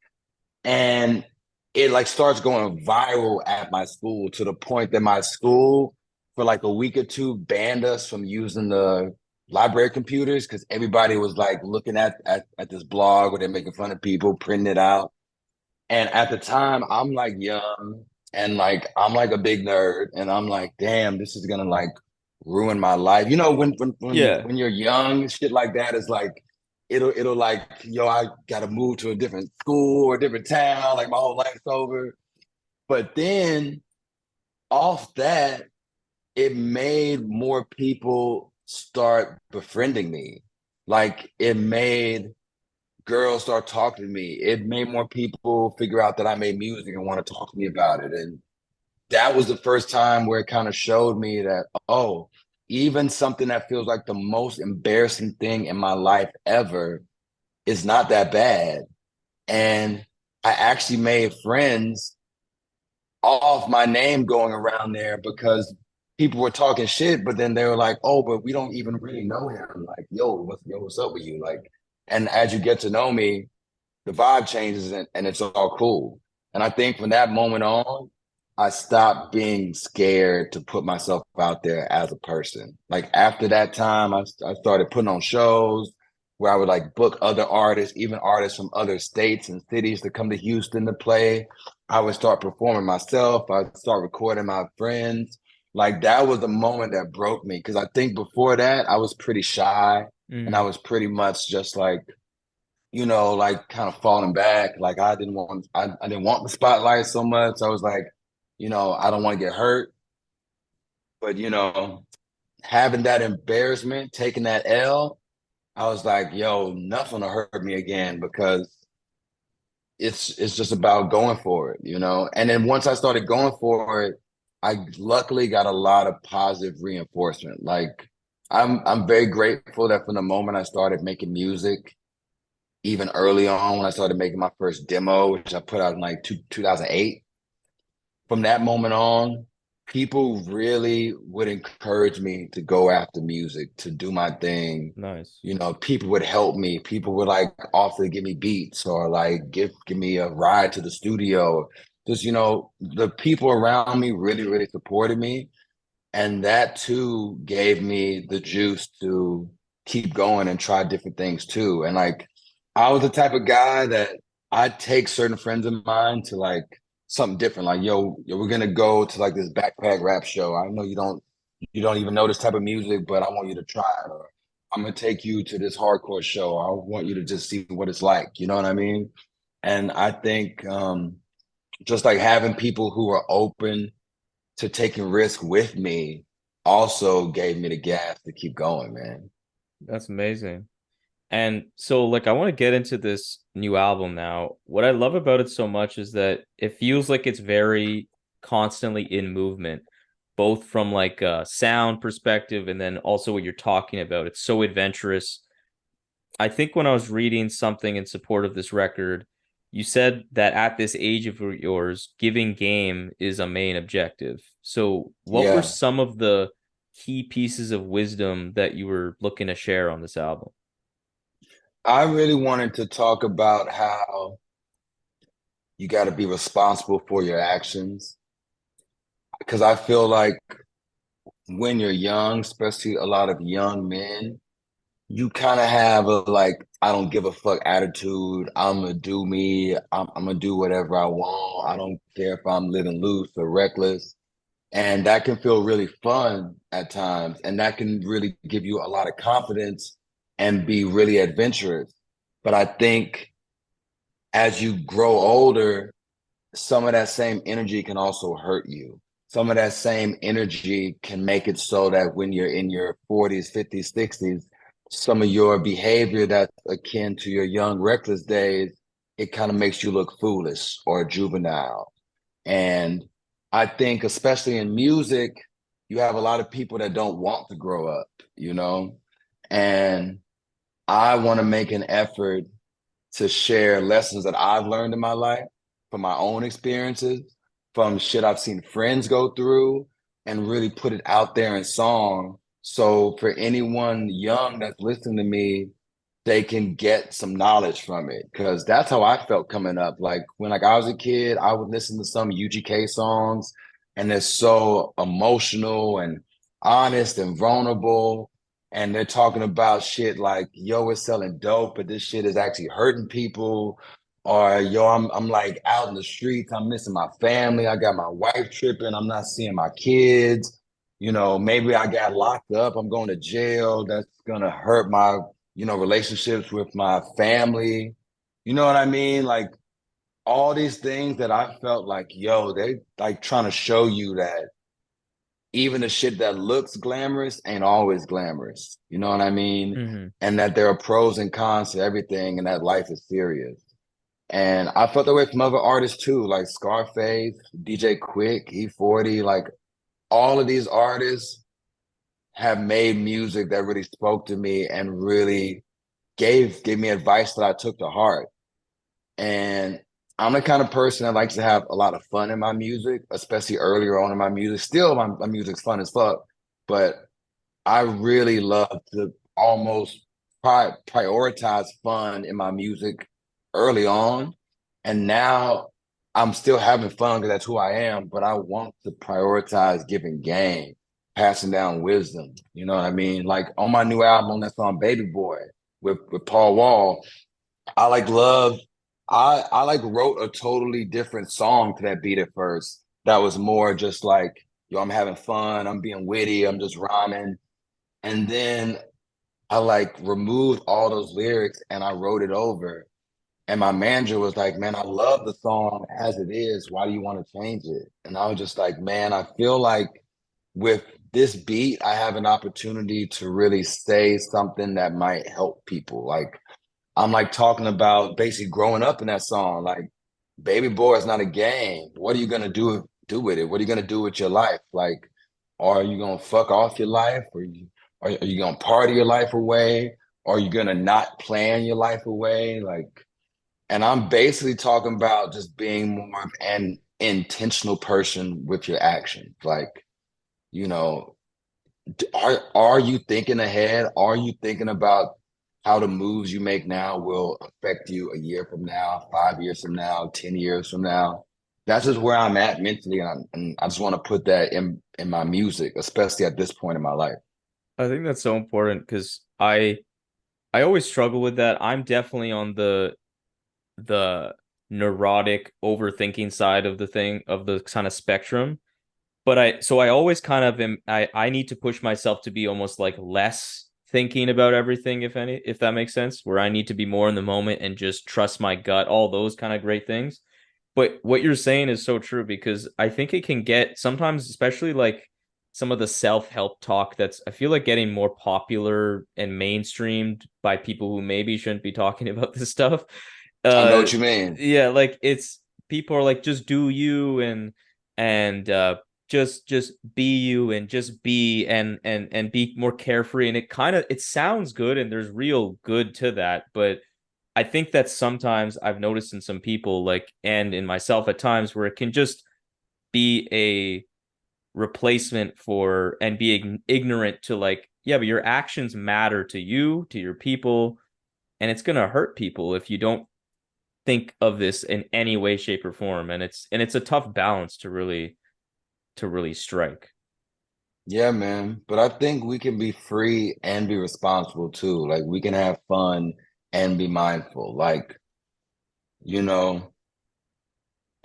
And it like starts going viral at my school, to the point that my school for like a week or two banned us from using the library computers, because everybody was like looking at this blog where they're making fun of people, printing it out. And at the time, I'm like young, and like I'm like a big nerd, and I'm like, damn, this is gonna like ruin my life. You know, Yeah. when you're young, shit like that is like it'll like, yo, I gotta move to a different school or a different town, like my whole life's over. But then off that, it made more people start befriending me. Like it made girls start talking to me. It made more people figure out that I made music and want to talk to me about it. And that was the first time where it kind of showed me that, oh, even something that feels like the most embarrassing thing in my life ever is not that bad. And I actually made friends off my name going around there, because people were talking shit, but then they were like, "Oh, but we don't even really know him." Like, what's up with you? Like, and as you get to know me, the vibe changes, and it's all cool. And I think from that moment on, I stopped being scared to put myself out there as a person. Like after that time, I started putting on shows where I would like book other artists, even artists from other states and cities, to come to Houston to play. I would start performing myself. I'd start recording my friends. Like that was the moment that broke me, because I think before that I was pretty shy, and I Mm, was pretty much just like, like kind of falling back. Like I didn't want the spotlight so much. I was like, I don't want to get hurt. But having that embarrassment, taking that L, I was like, yo, nothing will hurt me again, because it's just about going for it. And then once I started going for it, I luckily got a lot of positive reinforcement. Like I'm very grateful that from the moment I started making music, even early on when I started making my first demo, which I put out in like 2008, from that moment on, people really would encourage me to go after music, to do my thing. nice. People would help me. People would like offer to give me beats, or like give me a ride to the studio. Just, the people around me really, really supported me. And that too gave me the juice to keep going and try different things too. And like, I was the type of guy that I'd take certain friends of mine to like something different. Like, yo, we're gonna go to like this backpack rap show. I know you don't even know this type of music, but I want you to try it. Or I'm gonna take you to this hardcore show. I want you to just see what it's like. You know what I mean? And I think just like having people who are open to taking risk with me also gave me the gas to keep going, man. That's amazing. And so, like, I want to get into this new album now. What I love about it so much is that it feels like it's very constantly in movement, both from like a sound perspective and then also what you're talking about. It's so adventurous. I think when I was reading something in support of this record, you said that at this age of yours, giving game is a main objective. So, what were Yeah. some of the key pieces of wisdom that you were looking to share on this album? I really wanted to talk about how you got to be responsible for your actions. because I feel like when you're young, especially a lot of young men, you kind of have a like, I don't give a fuck attitude. I'm gonna do me. I'm gonna do whatever I want. I don't care if I'm living loose or reckless. And that can feel really fun at times. And that can really give you a lot of confidence and be really adventurous. But I think as you grow older, some of that same energy can also hurt you. Some of that same energy can make it so that when you're in your 40s, 50s, 60s, some of your behavior that's akin to your young, reckless days, it kind of makes you look foolish or juvenile. And I think, especially in music, you have a lot of people that don't want to grow up, you know? And I want to make an effort to share lessons that I've learned in my life from my own experiences, from shit I've seen friends go through, and really put it out there in song. So for anyone young that's listening to me, they can get some knowledge from it. Cause that's how I felt coming up. Like when like I was a kid, I would listen to some UGK songs and they're so emotional and honest and vulnerable. And they're talking about shit like, yo, we're selling dope, but this shit is actually hurting people. Or yo, I'm like out in the streets, I'm missing my family. I got my wife tripping, I'm not seeing my kids. You know, maybe I got locked up, I'm going to jail. That's gonna hurt my, you know, relationships with my family. You know what I mean? Like all these things that I felt like, yo, they like trying to show you that even the shit that looks glamorous ain't always glamorous. You know what I mean? Hmm. And that there are pros and cons to everything and that life is serious. And I felt that way from other artists too, like Scarface, DJ Quick, E40, like all of these artists have made music that really spoke to me and really gave me advice that I took to heart. And I'm the kind of person that likes to have a lot of fun in my music, especially earlier on in my music. Still, my music's fun as fuck, but I really love to almost prioritize fun in my music early on. And now I'm still having fun because that's who I am, but I want to prioritize giving game, passing down wisdom. You know what I mean? Like on my new album, on that song Baby Boy with Paul Wall, I like love. I like wrote a totally different song to that beat at first. That was more just like, yo, I'm having fun, I'm being witty, I'm just rhyming. And then I like removed all those lyrics and I wrote it over. And my manager was like, man, I love the song as it is. Why do you want to change it? And I was just like, man, I feel like with this beat, I have an opportunity to really say something that might help people. Like I'm like talking about basically growing up in that song. Like, baby boy is not a game. What are you gonna do with it? What are you gonna do with your life? Like, are you gonna fuck off your life? Are you gonna party your life away? Are you gonna not plan your life away? Like, and I'm basically talking about just being more of an intentional person with your actions. Like, you know, are you thinking ahead? Are you thinking about how the moves you make now will affect you a year from now, 5 years from now, 10 years from now? That's just where I'm at mentally, and I just want to put that in my music, especially at this point in my life. I think that's so important because I always struggle with that. I'm definitely on the neurotic overthinking side of the thing of the kind of spectrum. But I always kind of am I need to push myself to be almost like less thinking about everything, if that makes sense, where I need to be more in the moment and just trust my gut, all those kind of great things. But what you're saying is so true because I think it can get sometimes, especially like some of the self-help talk that's I feel like getting more popular and mainstreamed by people who maybe shouldn't be talking about this stuff. I know Uh what you mean. yeah, like it's people are like just do you and just be you and just be and be more carefree and it sounds good and there's real good to that, but I think that sometimes I've noticed in some people like and in myself at times where it can just be a replacement for and be ignorant to like yeah, but your actions matter to you, to your people, and it's going to hurt people if you don't think of this in any way shape or form, and it's a tough balance to really to really strike. Yeah, man. But I think we can be free and be responsible too. Like we can have fun and be mindful. Like, you know,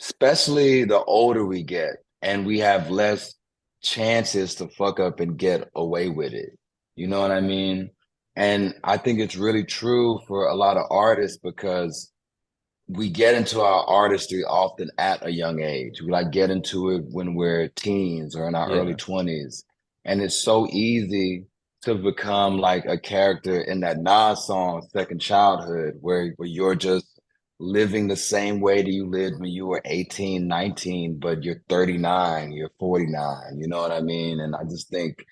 especially the older we get and we have less chances to fuck up and get away with it. You know what I mean? And I think it's really true for a lot of artists because we get into our artistry often at a young age. We like get into it when we're teens or in our early Yeah. 20s. And it's so easy to become like a character in that Nas song, Second Childhood, where you're just living the same way that you lived when you were 18, 19, but you're 39, you're 49. You know what I mean? And I just think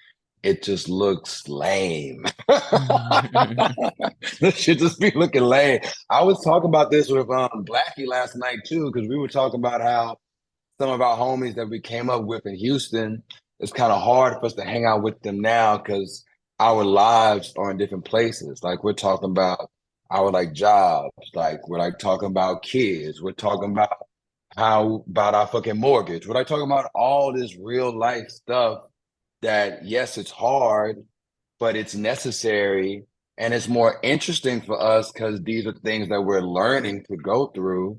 it just looks lame. This shit just be looking lame. I was talking about this with Blackie last night too, because we were talking about how some of our homies that we came up with in Houston, it's kind of hard for us to hang out with them now because our lives are in different places. Like we're talking about our like jobs, like we're like talking about kids, we're talking about how about our fucking mortgage, we're like talking about all this real life stuff that yes, it's hard, but it's necessary and it's more interesting for us because these are things that we're learning to go through.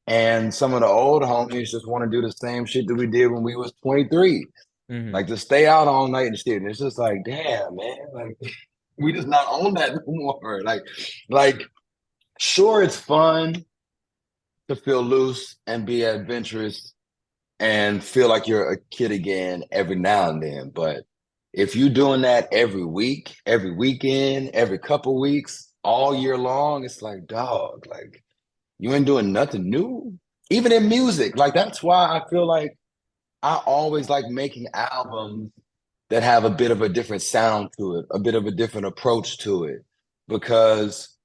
And some of the old homies just want to do the same shit that we did when we was 23. Hmm. Like to stay out all night and shit. And it's just like, damn, man, like we just not own that no more. Like, sure, it's fun to feel loose and be adventurous and feel like you're a kid again every now and then. But if you're doing that every week, every weekend, every couple weeks, all year long, it's like, dog, like you ain't doing nothing new. Even in music, like that's why I feel like I always like making albums that have a bit of a different sound to it, a bit of a different approach to it, because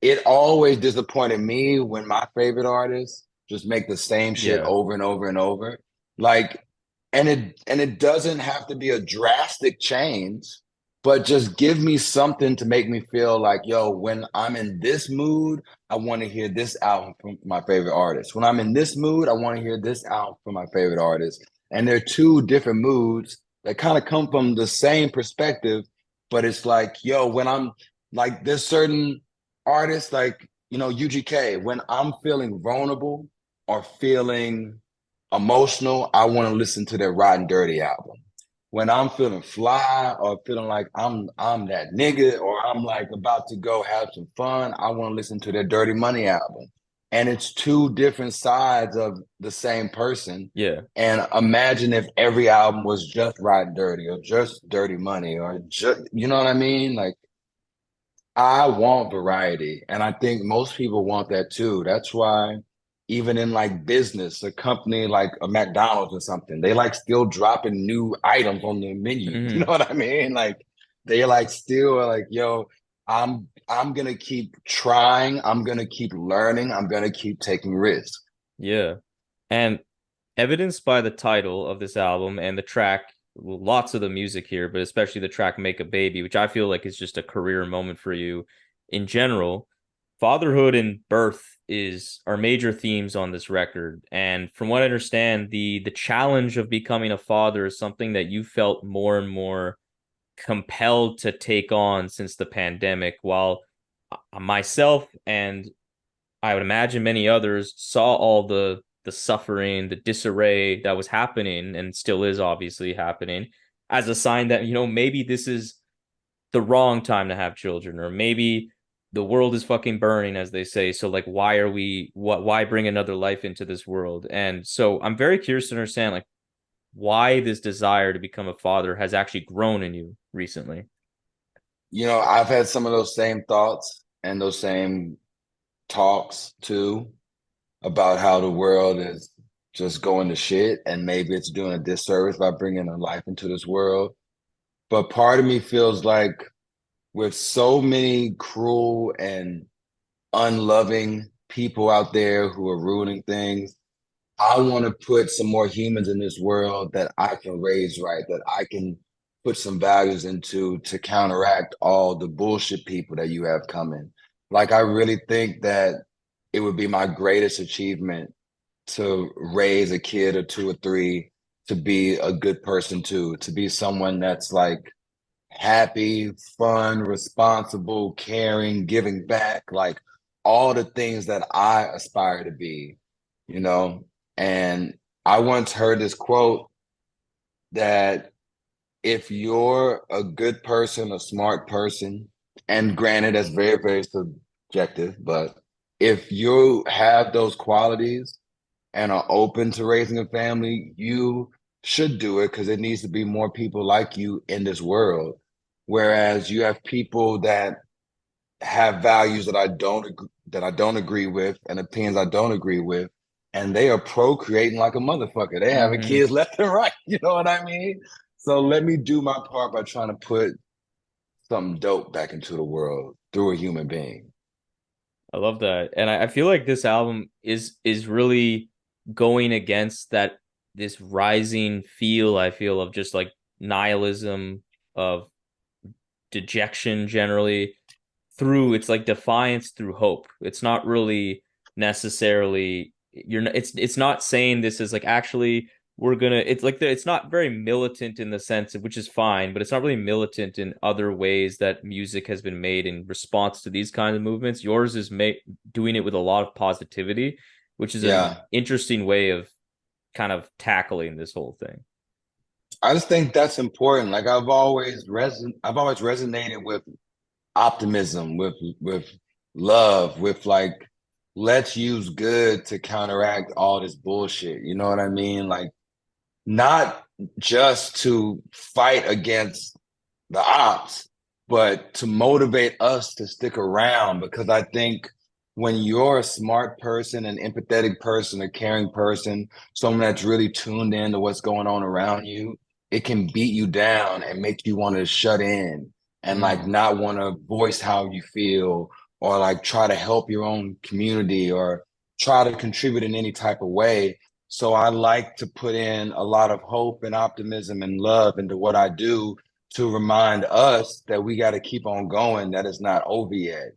it always disappointed me when my favorite artists just make the same shit Yeah. over and over and over. Like, and it doesn't have to be a drastic change, but just give me something to make me feel like, yo, when I'm in this mood, I want to hear this album from my favorite artist. When I'm in this mood, I want to hear this album from my favorite artist. And they're two different moods that kind of come from the same perspective, but it's like, yo, when I'm like, there's certain artists like, UGK, when I'm feeling vulnerable or feeling emotional, I want to listen to their Rotten Dirty album. When I'm feeling fly or feeling like I'm that nigga or I'm like about to go have some fun, I want to listen to their Dirty Money album. And it's two different sides of the same person. Yeah. And imagine if every album was just Rotten Dirty or just Dirty Money or just, you know what I mean? Like I want variety, and I think most people want that too. That's why even in like business, a company like a McDonald's or something, they like still dropping new items on the menu. You know Hmm. what I mean? Like they like still are like, yo, I'm gonna keep trying, I'm gonna keep learning, I'm gonna keep taking risks. Yeah. And evidenced by the title of this album and the track, well, lots of the music here, but especially the track Make a Baby, which I feel like is just a career moment for you in general. Fatherhood and birth is are major themes on this record. And from what I understand, the challenge of becoming a father is something that you felt more and more compelled to take on since the pandemic, while myself and I would imagine many others saw all the suffering, the disarray that was happening and still is obviously happening as a sign that, maybe this is the wrong time to have children, or maybe the world is fucking burning, as they say. So like why bring another life into this world? And so I'm very curious to understand like why this desire to become a father has actually grown in you recently. I've had some of those same thoughts and those same talks too about how the world is just going to shit and maybe it's doing a disservice by bringing a life into this world. But part of me feels like with so many cruel and unloving people out there who are ruining things, I want to put some more humans in this world that I can raise right, that I can put some values into to counteract all the bullshit people that you have coming. Like, I really think that it would be my greatest achievement to raise a kid or two or three to be a good person too, to be someone that's like happy, fun, responsible, caring, giving back, like all the things that I aspire to be, you know? And I once heard this quote that if you're a good person, a smart person, and granted, that's very, very subjective, but if you have those qualities and are open to raising a family, you should do it because it needs to be more people like you in this world. Whereas you have people that have values that I don't agree with and opinions I don't agree with, and they are procreating like a motherfucker. They having Hmm. kids left and right. You know what I mean? So let me do my part by trying to put something dope back into the world through a human being. I love that. And I feel like this album is really going against that this rising feel, I feel, of just like nihilism, of dejection generally, through it's like defiance through hope. It's not really necessarily it's not saying this is like actually we're gonna it's like it's not very militant in the sense of, which is fine, but it's not really militant in other ways that music has been made in response to these kinds of movements. Yours is doing it with a lot of positivity, which is an Yeah. interesting way of kind of tackling this whole thing. I just think that's important. Like I've always resonated with optimism, with love, with like let's use good to counteract all this bullshit. You know what I mean? Like not just to fight against the ops, but to motivate us to stick around because I think when you're a smart person, an empathetic person, a caring person, someone that's really tuned in to what's going on around you, it can beat you down and make you want to shut in and like Mm-hmm. not want to voice how you feel or like try to help your own community or try to contribute in any type of way. So I like to put in a lot of hope and optimism and love into what I do to remind us that we got to keep on going, that it's not over yet,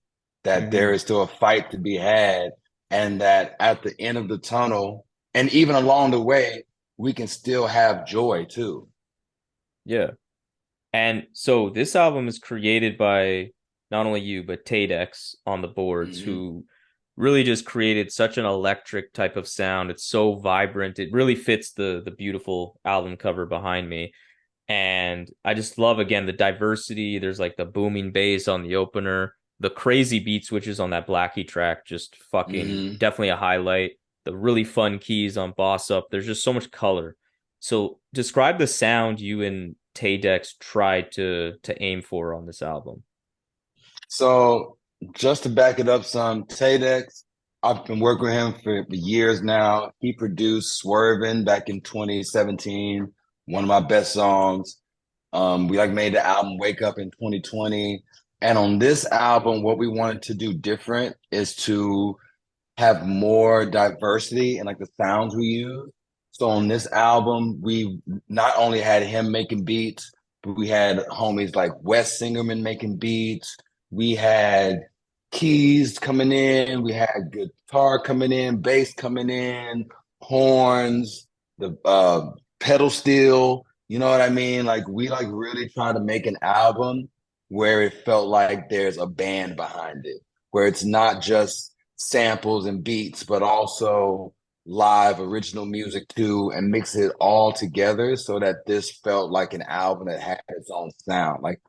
that there Mm-hmm. is still a fight to be had, and that at the end of the tunnel, and even along the way, we can still have joy too. Yeah. And so this album is created by not only you, but Taydex on the boards, Mm-hmm. who really just created such an electric type of sound. It's so vibrant. It really fits the beautiful album cover behind me. And I just love again the diversity. There's like the booming bass on the opener, the crazy beat switches on that Blackie track, just fucking Mm-hmm. definitely a highlight. The really fun keys on Boss Up. There's just so much color. So describe the sound you and Taydex tried to aim for on this album. So just to back it up some, Taydex, I've been working with him for years now. He produced Swervin' back in 2017, one of my best songs. We like made the album Wake Up in 2020. And on this album, what we wanted to do different is to have more diversity in like the sounds we use. So on this album, we not only had him making beats, but we had homies like Wes Singerman making beats. We had keys coming in, we had guitar coming in, bass coming in, horns, the pedal steel. You know what I mean? Like we like really trying to make an album where it felt like there's a band behind it, where it's not just samples and beats, but also live original music too, and mix it all together so that this felt like an album that had its own sound. Like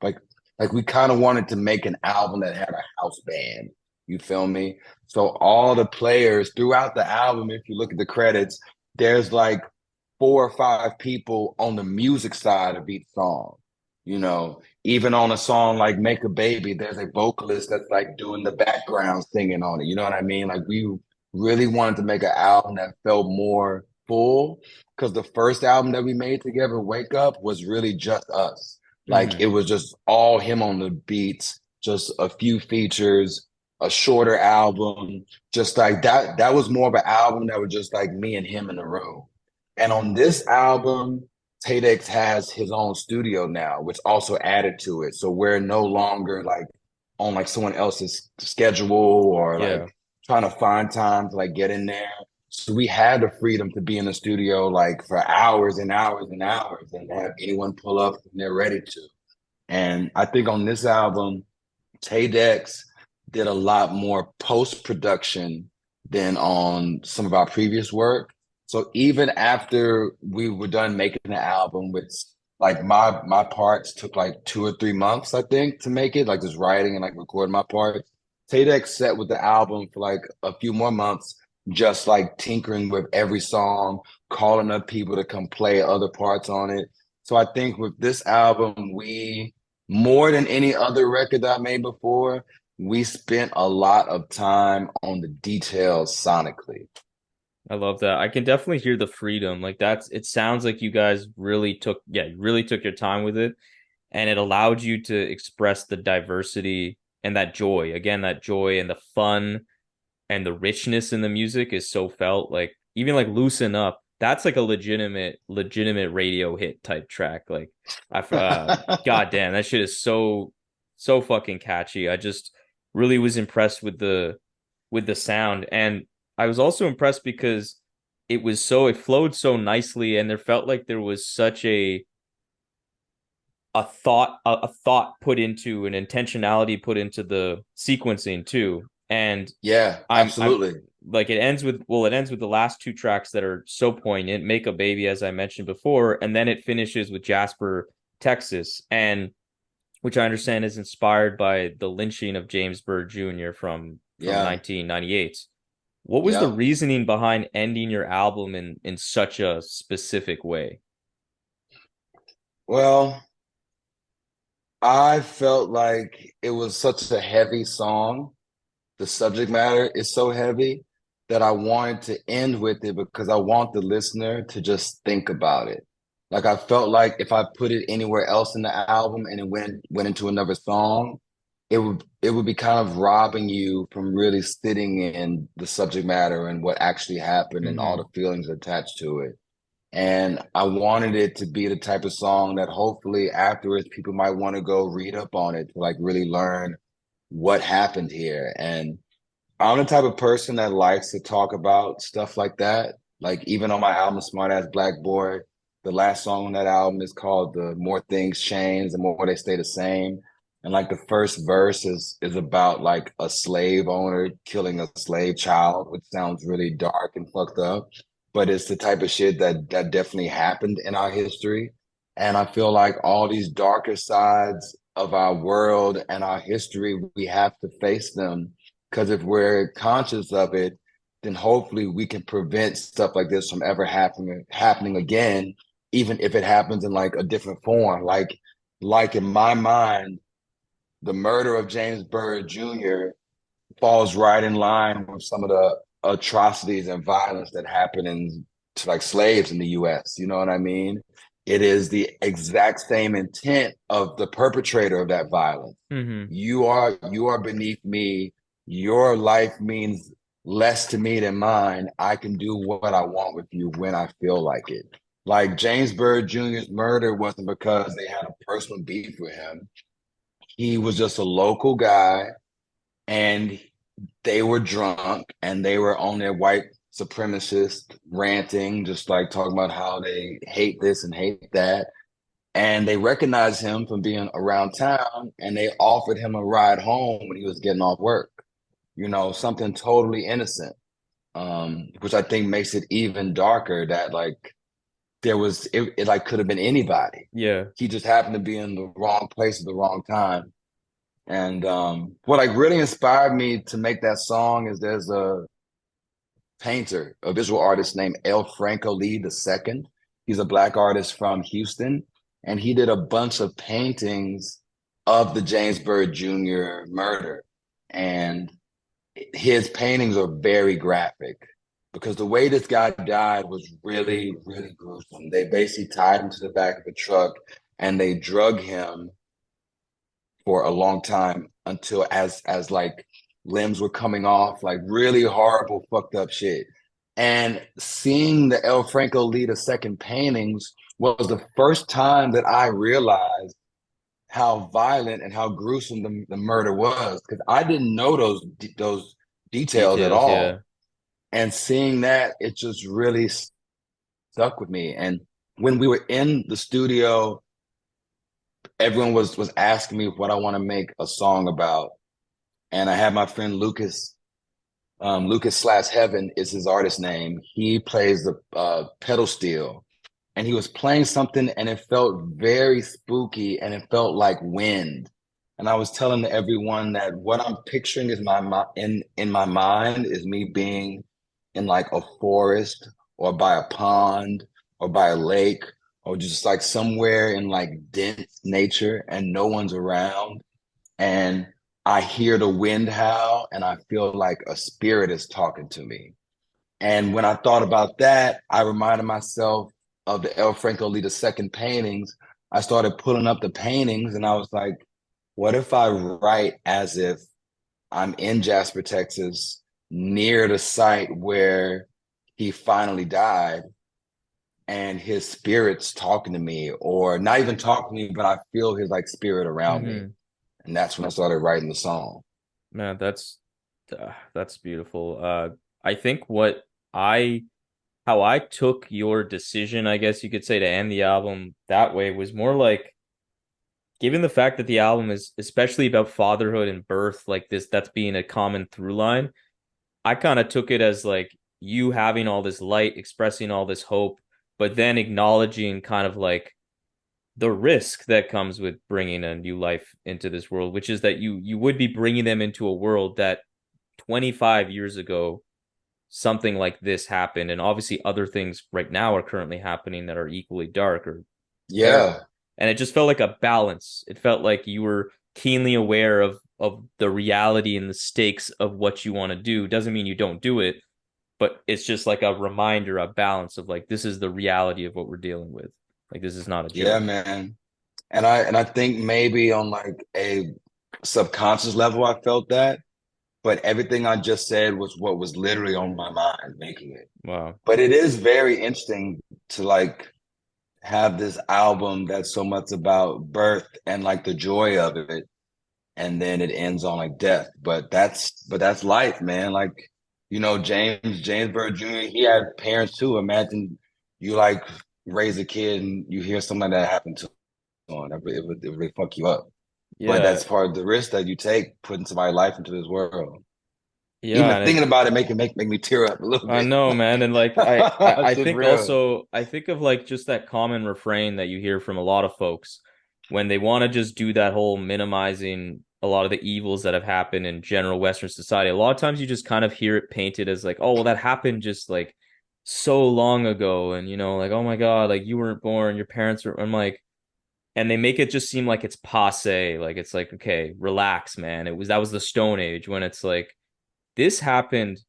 we kind of wanted to make an album that had a house band. You feel me? So all the players throughout the album, if you look at the credits, there's like 4 or 5 people on the music side of each song. You know, even on a song like Make a Baby, there's a vocalist that's like doing the background singing on it. You know what I mean? Like we really wanted to make an album that felt more full because the first album that we made together, Wake Up, was really just us. Like Mm-hmm. it was just all him on the beats, just a few features, a shorter album, just like that. That was more of an album that was just like me and him in the room. And on this album, Taydex has his own studio now, which also added to it. So we're no longer like on like someone else's schedule or like Yeah. trying to find time to like get in there. So we had the freedom to be in the studio like for hours and hours and hours and have anyone pull up when they're ready to. And I think on this album, Taydex did a lot more post production than on some of our previous work. So even after we were done making the album, which like my parts took like 2 or 3 months, I think, to make it, like just writing and like recording my parts. Taydex sat with the album for like a few more months, just like tinkering with every song, calling up people to come play other parts on it. So I think with this album, we more than any other record that I made before, we spent a lot of time on the details sonically. I love that. I can definitely hear the freedom. Like that's it sounds like you guys really took yeah, really took your time with it and it allowed you to express the diversity and that joy. Again, that joy and the fun and the richness in the music is so felt. Like even like Loosen Up, that's like a legitimate radio hit type track. Like god damn, that shit is so fucking catchy. I just really was impressed with the sound. And I was also impressed because it flowed so nicely and there felt like there was such a thought put into an intentionality put into the sequencing too. And Yeah, I'm absolutely. like it ends with the last two tracks that are so poignant, Make a Baby as I mentioned before, and then it finishes with Jasper, Texas, and which I understand is inspired by the lynching of James Byrd Jr. from Yeah, 1998. What was the yep. reasoning behind ending your album in such a specific way? Well, I felt like it was such a heavy song. The subject matter is so heavy that I wanted to end with it because I want the listener to just think about it. Like I felt like if I put it anywhere else in the album and it went into another song, it would be kind of robbing you from really sitting in the subject matter and what actually happened and all Mm-hmm. the feelings attached to it. And I wanted it to be the type of song that hopefully afterwards people might want to go read up on it to like really learn what happened here. And I'm the type of person that likes to talk about stuff like that. Like even on my album, Smart Ass Black Boy, the last song on that album is called "The More Things Change, the More They Stay the Same." And like the first verse is about like a slave owner killing a slave child, which sounds really dark and fucked up, but it's the type of shit that definitely happened in our history. And I feel like all these darker sides of our world and our history, we have to face them because if we're conscious of it, then hopefully we can prevent stuff like this from ever happening again, even if it happens in like a different form. Like in my mind, the murder of James Byrd Jr. falls right in line with some of the atrocities and violence that happen to like slaves in the US. You know what I mean? It is the exact same intent of the perpetrator of that violence. Mm-hmm. You are beneath me. Your life means less to me than mine. I can do what I want with you when I feel like it. Like James Byrd Jr.'s murder wasn't because they had a personal beef with him. He was just a local guy and they were drunk and they were on their white supremacist ranting, just like talking about how they hate this and hate that. And they recognized him from being around town and they offered him a ride home when he was getting off work. You know, something totally innocent, which I think makes it even darker that like it like could have been anybody. Yeah. He just happened to be in the wrong place at the wrong time. And what like really inspired me to make that song is there's a painter, a visual artist named El Franco Lee II. He's a black artist from Houston, and he did a bunch of paintings of the James Byrd Jr. murder. And his paintings are very graphic because the way this guy died was really, really gruesome. They basically tied him to the back of a truck and they drug him for a long time until as like limbs were coming off, like really horrible, fucked up shit. And seeing the El Franco Lee II paintings was the first time that I realized how violent and how gruesome the murder was because I didn't know those details at Details, yeah. all. And seeing that, it just really stuck with me. And when we were in the studio, everyone was asking me what I want to make a song about. And I had my friend Lucas, Lucas slash Heaven is his artist name. He plays the pedal steel, and he was playing something, and it felt very spooky, and it felt like wind. And I was telling everyone that what I'm picturing is in my mind is me being in like a forest or by a pond or by a lake or just like somewhere in like dense nature and no one's around. And I hear the wind howl and I feel like a spirit is talking to me. And when I thought about that, I reminded myself of the El Franco Lee II paintings. I started pulling up the paintings and I was like, what if I write as if I'm in Jasper, Texas, near the site where he finally died, and his spirit's talking to me, or not even talking to me, but I feel his like spirit around me. Mm-hmm. And that's when I started writing the song. Man, that's beautiful. I think what I how I took your decision, I guess you could say, to end the album that way was more like, given the fact that the album is especially about fatherhood and birth, like this, that's being a common through line. I kind of took it as like you having all this light, expressing all this hope, but then acknowledging kind of like the risk that comes with bringing a new life into this world, which is that you would be bringing them into a world that 25 years ago something like this happened, and obviously other things right now are currently happening that are equally dark or terrible. Yeah. And it just felt like a balance. It felt like you were keenly aware of the reality and the stakes of what you want to do. Doesn't mean you don't do it, but it's just like a reminder, a balance of like, this is the reality of what we're dealing with. Like, this is not a Yeah, joke. man. And I think maybe on like a subconscious level I felt that, but everything I just said was what was literally on my mind making it. Wow. But it is very interesting to like have this album that's so much about birth and like the joy of it, and then it ends on like death. But that's life, man. Like, James Bird Jr., he had parents too. Imagine you like raise a kid and you hear something like that happen to him. It would really fuck you up. But Yeah. that's part of the risk that you take putting somebody's life into this world. Yeah. Even And thinking about it make me tear up a little I bit. know, man. And like I That's just think real. also I think of like just that common refrain that you hear from a lot of folks when they want to just do that whole minimizing a lot of the evils that have happened in general Western society. A lot of times you just kind of hear it painted as like, oh, well, that happened just like so long ago. And like, oh my God, like you weren't born, your parents were. I'm like, and they make it just seem like it's passe. Like it's like, okay, relax, man. That was the Stone Age, when it's like this happened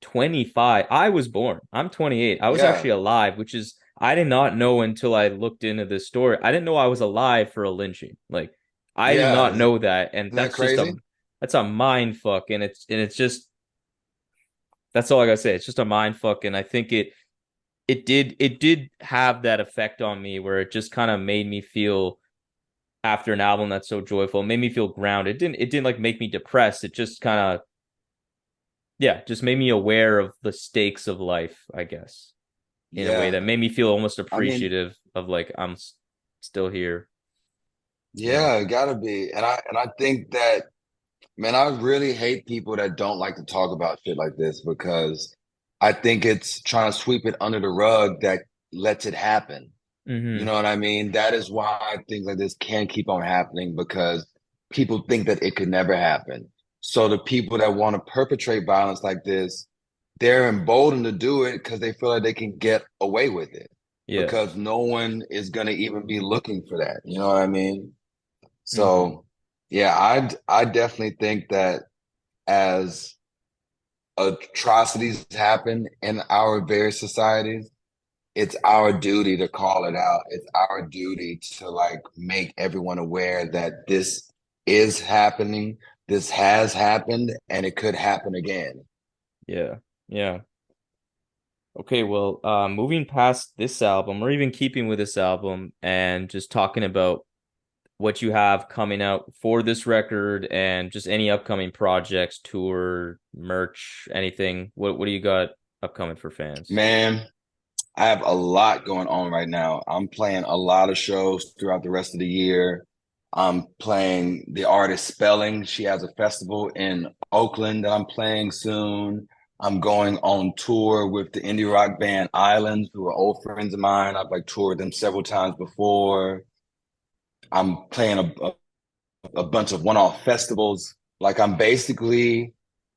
25. I was born. I'm 28. I was actually Yeah. alive, which is I did not know until I looked into this story. I didn't know I was alive for a lynching. Like I did Yeah. not Isn't know that, and that crazy? that's a mind fuck, and it's just that's all I gotta say. It's just a mind fuck, and I think it did have that effect on me where it just kind of made me feel, after an album that's so joyful, it made me feel grounded. It didn't like make me depressed. It just kind of, yeah, just made me aware of the stakes of life, I guess, in a way Yeah. that made me feel almost I mean, appreciative of like still here. Yeah. yeah, it gotta be. And I think that, man, I really hate people that don't like to talk about shit like this because I think it's trying to sweep it under the rug that lets it happen. You Mm-hmm. know what I mean? That is why things like this can keep on happening because people think that it could never happen. So the people that want to perpetrate violence like this, they're emboldened to do it because they feel like they can get away with it Yeah. because no one is going to even be looking for that. You know what I mean? Mm-hmm. So, yeah, I definitely think that as atrocities happen in our various societies, it's our duty to call it out. It's our duty to like make everyone aware that this is happening, this has happened, and it could happen again. Yeah. Yeah. Okay, well, moving past this album, or even keeping with this album, and just talking about what you have coming out for this record and just any upcoming projects, tour, merch, anything. What do you got upcoming for fans? Man, I have a lot going on right now. I'm playing a lot of shows throughout the rest of the year. I'm playing the artist Spelling. She has a festival in Oakland that I'm playing soon. I'm going on tour with the indie rock band Islands, who are old friends of mine. I've like toured them several times before. I'm playing a bunch of one-off festivals. Like I'm basically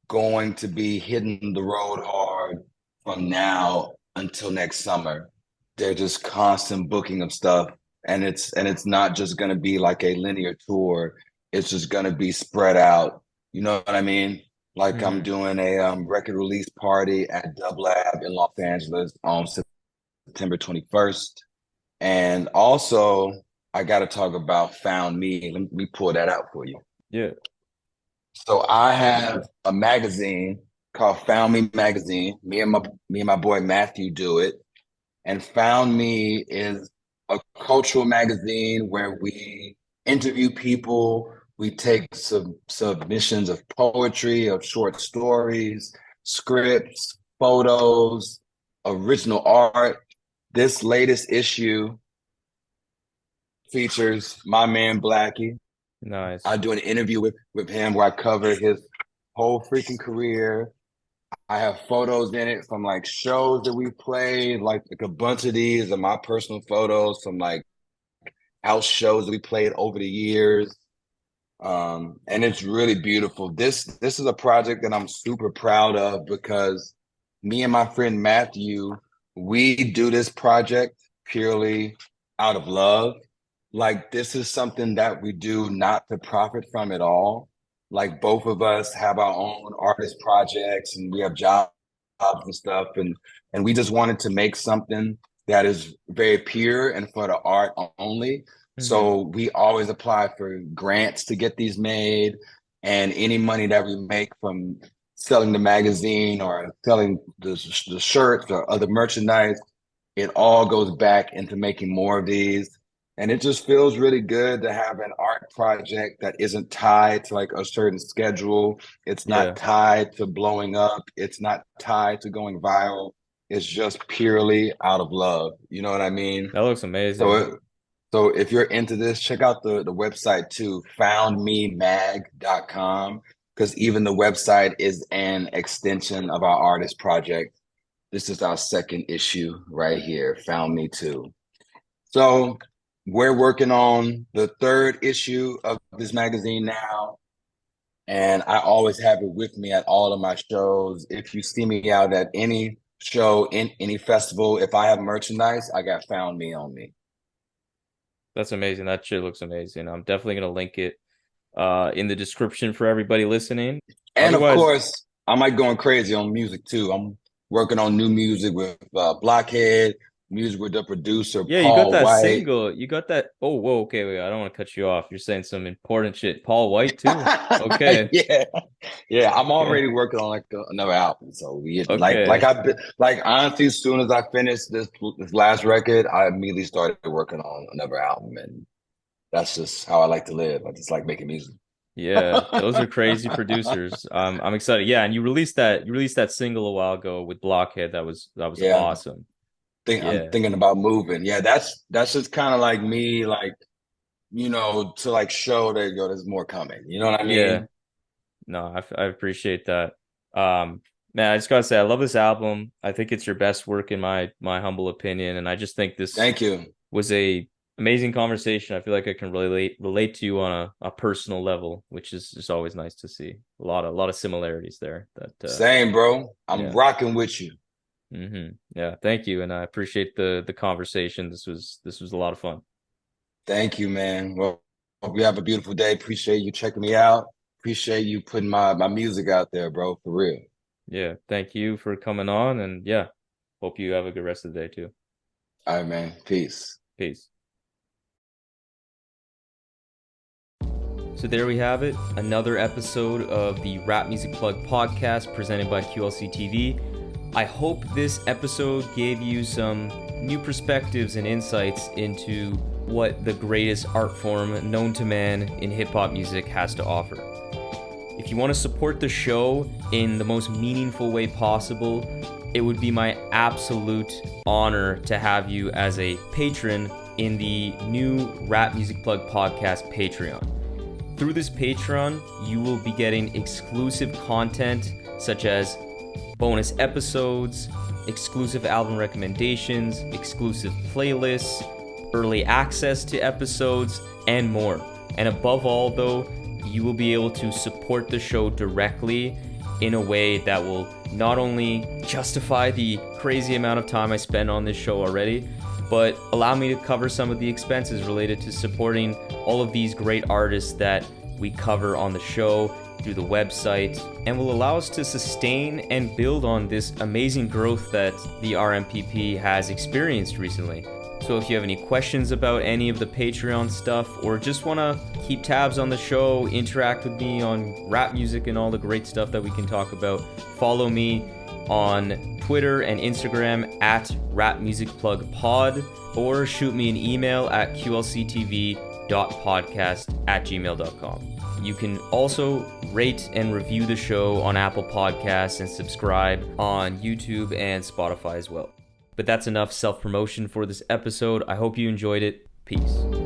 going to be hitting the road hard from now until next summer. They're just constant booking of stuff, and it's not just going to be like a linear tour. It's just going to be spread out. You know what I mean? Like I'm Mm-hmm. doing a record release party at Dub Lab in Los Angeles on September 21st. And also, I got to talk about Found Me. Let me pull that out for you. Yeah. So I have a magazine called Found Me Magazine. Me and my boy Matthew do it. And Found Me is a cultural magazine where we interview people. We take some submissions of poetry, of short stories, scripts, photos, original art. This latest issue features my man Blackie. I Nice. do an interview with him where I cover his whole freaking career. I have photos in it from like shows that we played, like a bunch of these are my personal photos from like house shows that we played over the years. And it's really beautiful. This is a project that I'm super proud of because me and my friend Matthew, we do this project purely out of love. Like this is something that we do not to profit from at all. Like both of us have our own artist projects and we have jobs and stuff, and we just wanted to make something that is very pure and for the art only. Mm-hmm. So we always apply for grants to get these made, and any money that we make from selling the magazine or selling the shirts or other merchandise, it all goes back into making more of these. And it just feels really good to have an art project that isn't tied to like a certain schedule. It's not Yeah. tied to blowing up. It's not tied to going viral. It's just purely out of love. You know what I mean? That looks So amazing. so if you're into this, check out the website too, foundmemag.com, because even the website is an extension of our artist project. This is our second issue right here, Found Me Too. So we're working on the third issue of this magazine now, and I always have it with me at all of my shows. If you see me out at any show, in any festival, if I have merchandise, I got Found Me on me. That's amazing. That shit looks amazing. I'm definitely gonna link it in the description for everybody listening. And of Otherwise, course, I'm like going crazy on music too. I'm working on new music with Blockhead, music with the producer yeah, you got Paul that White. single. You got that. Oh, whoa, okay, wait. I don't want to cut you off. You're saying some important shit. Paul White too. Okay, Yeah, yeah. I'm okay, already working on like another album. So we like okay. like honestly, as soon as I finished this last record, I immediately started working on another album, and that's just how I like to live. I just like making music. Yeah, those are crazy producers. I'm excited. Yeah, and you released that single a while ago with Blockhead. That was Yeah, awesome. I'm Yeah, thinking about moving. Yeah, that's just kind of like me, like to like show that there's more coming. You know what I yeah. mean? No, I appreciate that. Man, I just gotta say, I love this album. I think it's your best work in my humble opinion, and I just think this Thank you. was a amazing conversation. I feel like I can relate to you on a personal level, which is just always nice to see. A lot of similarities there. That Same, bro. I'm yeah. rocking with you. Yeah, thank you, and I appreciate the conversation. This was a lot of fun. Thank you, man. Well, hope you have a beautiful day. Appreciate you checking me out. Appreciate you putting my music out there, bro, for real. Yeah, thank you for coming on, and yeah, hope you have a good rest of the day too. All right, man. Peace. Peace. So there we have it, another episode of the Rap Music Plug podcast presented by QLC TV. I hope this episode gave you some new perspectives and insights into what the greatest art form known to man in hip-hop music has to offer. If you want to support the show in the most meaningful way possible, it would be my absolute honor to have you as a patron in the new Rap Music Plug Podcast Patreon. Through this Patreon, you will be getting exclusive content such as bonus episodes, exclusive album recommendations, exclusive playlists, early access to episodes, and more. And above all, though, you will be able to support the show directly in a way that will not only justify the crazy amount of time I spend on this show already, but allow me to cover some of the expenses related to supporting all of these great artists that we cover on the show through the website, and will allow us to sustain and build on this amazing growth that the RMPP has experienced recently. So if you have any questions about any of the Patreon stuff, or just want to keep tabs on the show, interact with me on rap music and all the great stuff that we can talk about, follow me on Twitter and Instagram at rapmusicplugpod, or shoot me an email at qlctv.podcast@gmail.com. You can also rate and review the show on Apple Podcasts and subscribe on YouTube and Spotify as well. But that's enough self-promotion for this episode. I hope you enjoyed it. Peace.